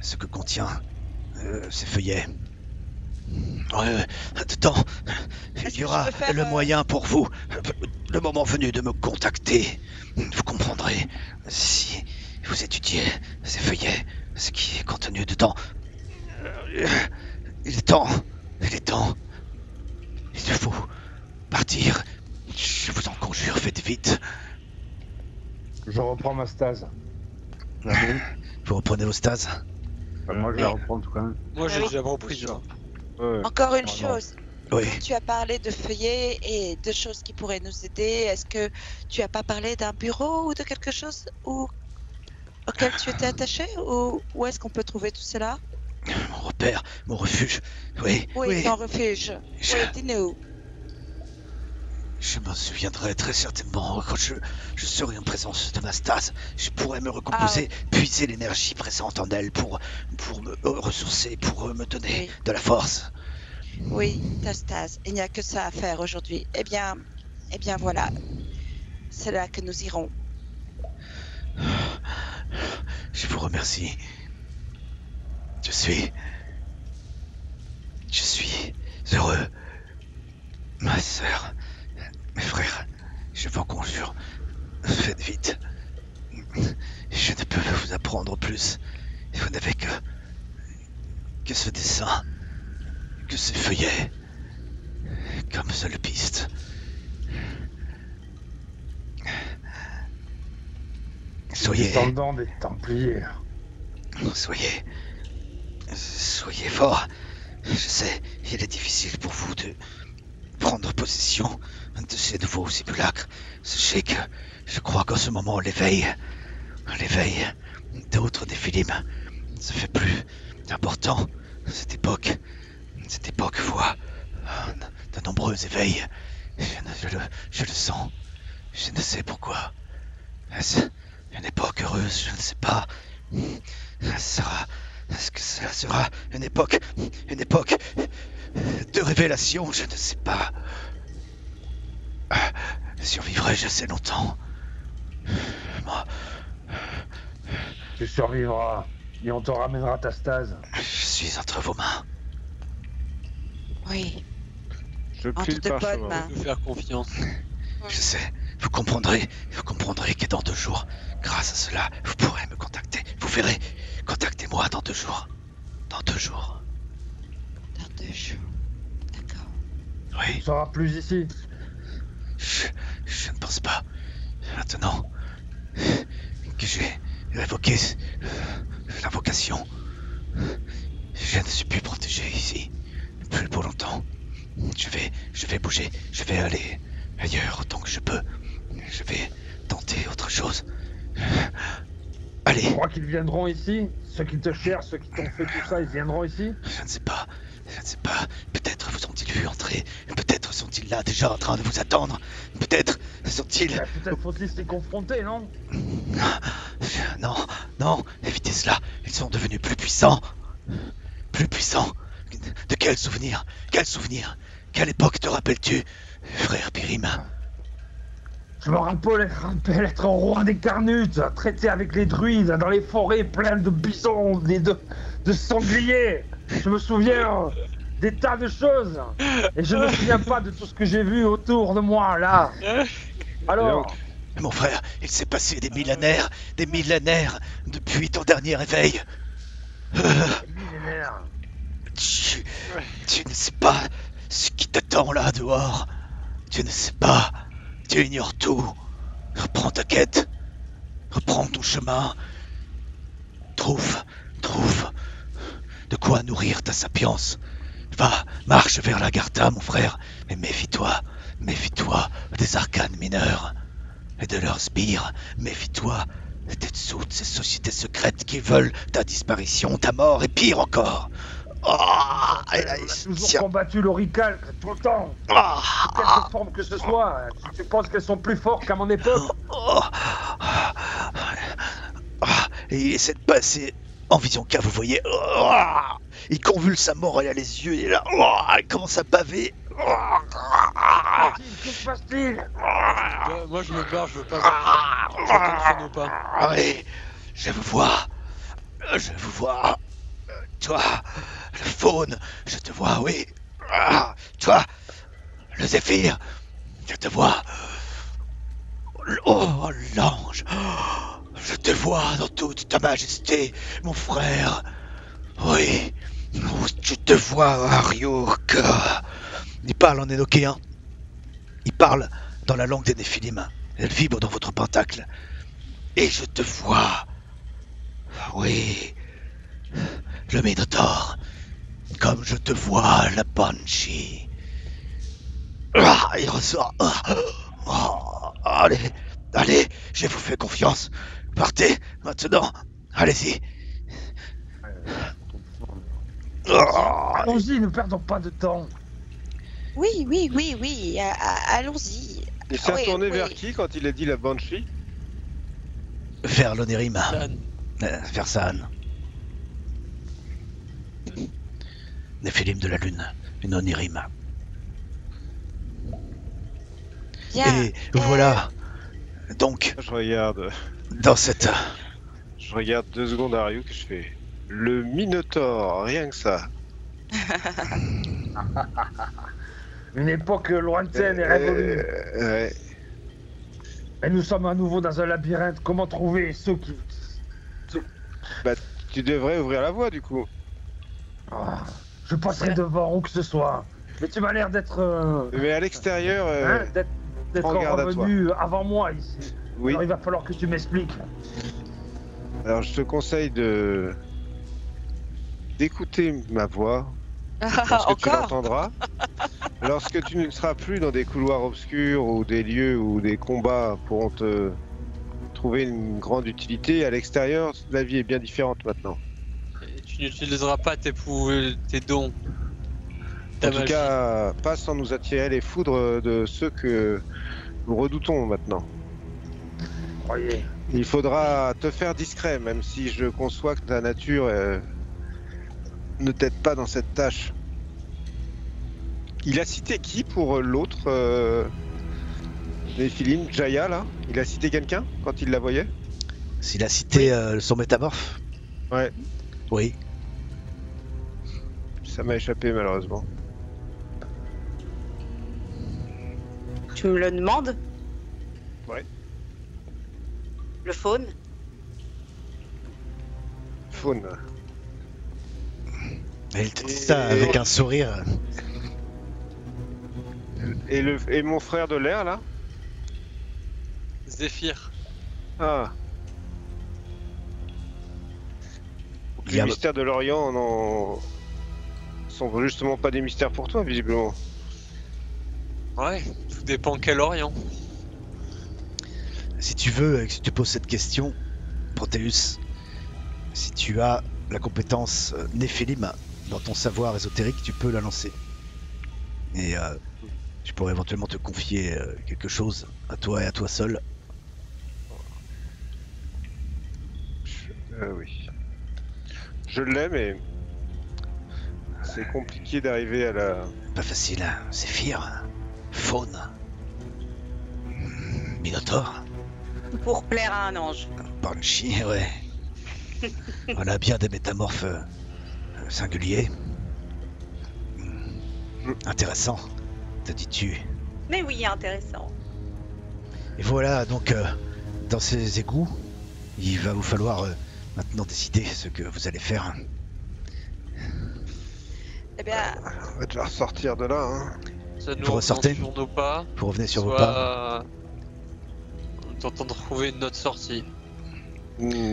ce que contient ces feuillets. Dedans, il y aura le moyen pour vous, le moment venu de me contacter. Vous comprendrez si vous étudiez ces feuillets, ce qui est contenu dedans. Il est temps. Il faut partir. Je vous en conjure, faites vite. Je reprends ma stase. Vous reprenez vos stases? Moi, je la reprends tout quand même. Moi, j'ai déjà repris. Ouais. Encore une Oh, non. chose. Oui. Tu as parlé de feuillets et de choses qui pourraient nous aider. Est-ce que tu as pas parlé d'un bureau ou de quelque chose auquel tu étais attaché ou où est-ce qu'on peut trouver tout cela? Mon repère, mon refuge. Oui. Oui, ton refuge. Je- Oui, dis-nous. Je m'en souviendrai très certainement quand je serai en présence de ma stase. Je pourrai me recomposer, puiser l'énergie présente en elle pour me ressourcer, pour me donner de la force. Oui, ta stase. Il n'y a que ça à faire aujourd'hui. Eh bien voilà. C'est là que nous irons. Je vous remercie. Je suis heureux. Ma sœur, mes frères, je vous en conjure, faites vite. Je ne peux vous apprendre plus. Vous n'avez que ce dessin, que ces feuillets, comme seule piste. Descendant des Templiers. Soyez forts. Je sais, il est difficile pour vous de prendre possession de ces nouveaux simulacres. Sachez que je crois qu'en ce moment, l'éveil d'autres Néphilim, ça fait plus important. Cette époque voit de nombreux éveils. Je le sens. Je ne sais pourquoi. Est-ce une époque heureuse? Je ne sais pas. Est-ce que cela sera une époque de révélation? Je ne sais pas. Survivrai-je assez longtemps? Moi, Tu survivras. Et on te ramènera ta stase. je suis entre vos mains. Oui, Je en plie le toutes bonnes parchemin. mains. Nous faire confiance. Je sais. Vous comprendrez que dans 2 jours, grâce à cela, vous pourrez me contacter. Vous verrez. Contactez-moi dans 2 jours. Dans 2 jours. Dans 2 jours. D'accord. Oui. Tu seras plus ici. Je ne pense pas. Maintenant que j'ai révoqué l'invocation, je ne suis plus protégé ici. Plus pour longtemps. Je vais bouger. Je vais aller ailleurs autant que je peux. Je vais tenter autre chose. Allez. Tu crois qu'ils viendront ici? Ceux qui te cherchent, ceux qui t'ont fait tout ça, ils viendront ici? Je ne sais pas. Peut-être vous ont-ils vu entrer. Peut-être sont-ils là déjà en train de vous attendre. Peut-être sont-ils... Peut-être faut-il s'y confronter, non? Non, évitez cela. Ils sont devenus plus puissants. Plus puissants. De quel souvenir? Quelle époque te rappelles-tu, frère Pyrim? Je me rappelle être un roi des Carnutes, traité avec les druides dans les forêts pleines de bisons et de sangliers. Je me souviens des tas de choses. Et je ne me souviens pas de tout ce que j'ai vu autour de moi, là. Alors, Mon frère, il s'est passé des millénaires depuis ton dernier éveil. millénaire. Tu ne sais pas ce qui t'attend là dehors. Tu ne sais pas. Tu ignores tout. Reprends ta quête. Reprends ton chemin. Trouve de quoi nourrir ta sapience. Va, marche vers l'Agartha, mon frère. Mais méfie-toi des arcanes mineurs et de leurs sbires. Méfie-toi T'es dessous de ces sociétés secrètes qui veulent ta disparition, ta mort et pire encore. Oh, On et a là, il toujours tient. combattu l'Orical tout le temps. Ah, De quelque forme que ce soit. Tu penses qu'elles sont plus fortes qu'à mon époque? oh, et il essaie de passer en vision cave, vous voyez. Oh, il convulse sa mort, il a les yeux, il est là. Oh, il commence à baver. Que se passe-t-il? Moi je me barre, je veux pas voir. J'attends sur nos pas. Oui, je vous vois. Je vous vois. Toi, le faune, je te vois, oui. Toi, le zéphyr, je te vois. Oh, l'ange, je te vois dans toute ta majesté, mon frère. Oui, je te vois, Ariok. Il parle en énokéen. Il parle dans la langue des Néphilim. Elle vibre dans votre pentacle. Et je te vois. Oui, le Minotaure. Comme je te vois, la Banshee. Il ressort. Allez, je vous fais confiance. Partez, maintenant. Allez-y. Allons-y, ne perdons pas de temps. Oui, allons-y. Il s'est Oui, retourné oui. vers qui quand il a dit la Banshee? Vers l'Onérim. Dan. Vers Saan. Néphilim de la Lune. Une Onérim. Bien. Et voilà. Donc, Je regarde dans cette... 2 secondes à Ryuk, je fais le Minotaure, rien que ça. Une époque lointaine et révolue. Ouais. Et nous sommes à nouveau dans un labyrinthe. Comment trouver ceux qui... Tu devrais ouvrir la voie du coup. Ah, je passerai devant où que ce soit. Mais tu m'as l'air d'être... Mais à l'extérieur, d'être prends garde à toi. revenu avant moi ici. oui. Alors il va falloir que tu m'expliques. Alors je te conseille d'écouter ma voix lorsque tu Encore l'entendras. Lorsque tu ne seras plus dans des couloirs obscurs ou des lieux où des combats pourront te trouver une grande utilité, à l'extérieur, la vie est bien différente maintenant. Et tu n'utiliseras pas tes dons. Ta En tout magie. cas, pas sans nous attirer les foudres de ceux que nous redoutons maintenant. Croyez. Il faudra te faire discret, même si je conçois que ta nature ne t'aide pas dans cette tâche. Il a cité qui pour l'autre Néphilim, Jaya là? Il a cité quelqu'un quand il la voyait? S'il a cité son métamorphe. Ouais. Oui. Ça m'a échappé malheureusement. Tu me le demandes? Ouais. Le faune? Faune. Et il te dit ça avec un sourire. Et mon frère de l'air là? Zéphyr. Ah. Il y Les a- mystères de l'Orient sont justement pas des mystères pour toi visiblement. Ouais, tout dépend quel Orient. Si tu veux, et que tu poses cette question, Proteus, si tu as la compétence Néphilim dans ton savoir ésotérique, tu peux la lancer. Et je pourrais éventuellement te confier quelque chose à toi et à toi seul. Oui. Je l'ai, mais c'est compliqué d'arriver à la... Pas facile, hein. Zéphyr, faune, Minotaure, Pour plaire à un ange. Banshee, ouais. On a bien des métamorphes singuliers. Intéressant, te dis-tu. Mais oui, intéressant. Et voilà, donc, dans ces égouts, il va vous falloir maintenant décider ce que vous allez faire. Eh bien, On va déjà ressortir de là, hein. Ça nous Vous ressortez remonte sur nos pas, Vous revenez sur vos pas. soit on tente de trouver une autre sortie.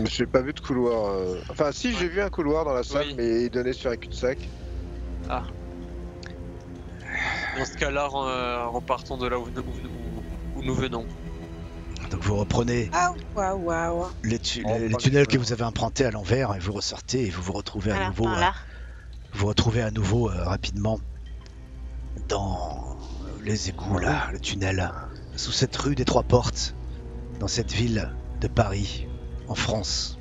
J'ai pas vu de couloir. Enfin, si, j'ai vu un couloir dans la salle, Oui. mais il donnait sur un cul-de-sac. Dans ce cas-là, repartons de là où nous venons. Donc Vous reprenez Waouh. les tunnels que vous avez empruntés à l'envers et vous ressortez et vous vous retrouvez à Voilà, nouveau. par là. Vous vous retrouvez à nouveau rapidement dans les égouts là, le tunnel, sous cette rue des Trois Portes, dans cette ville de Paris, en France.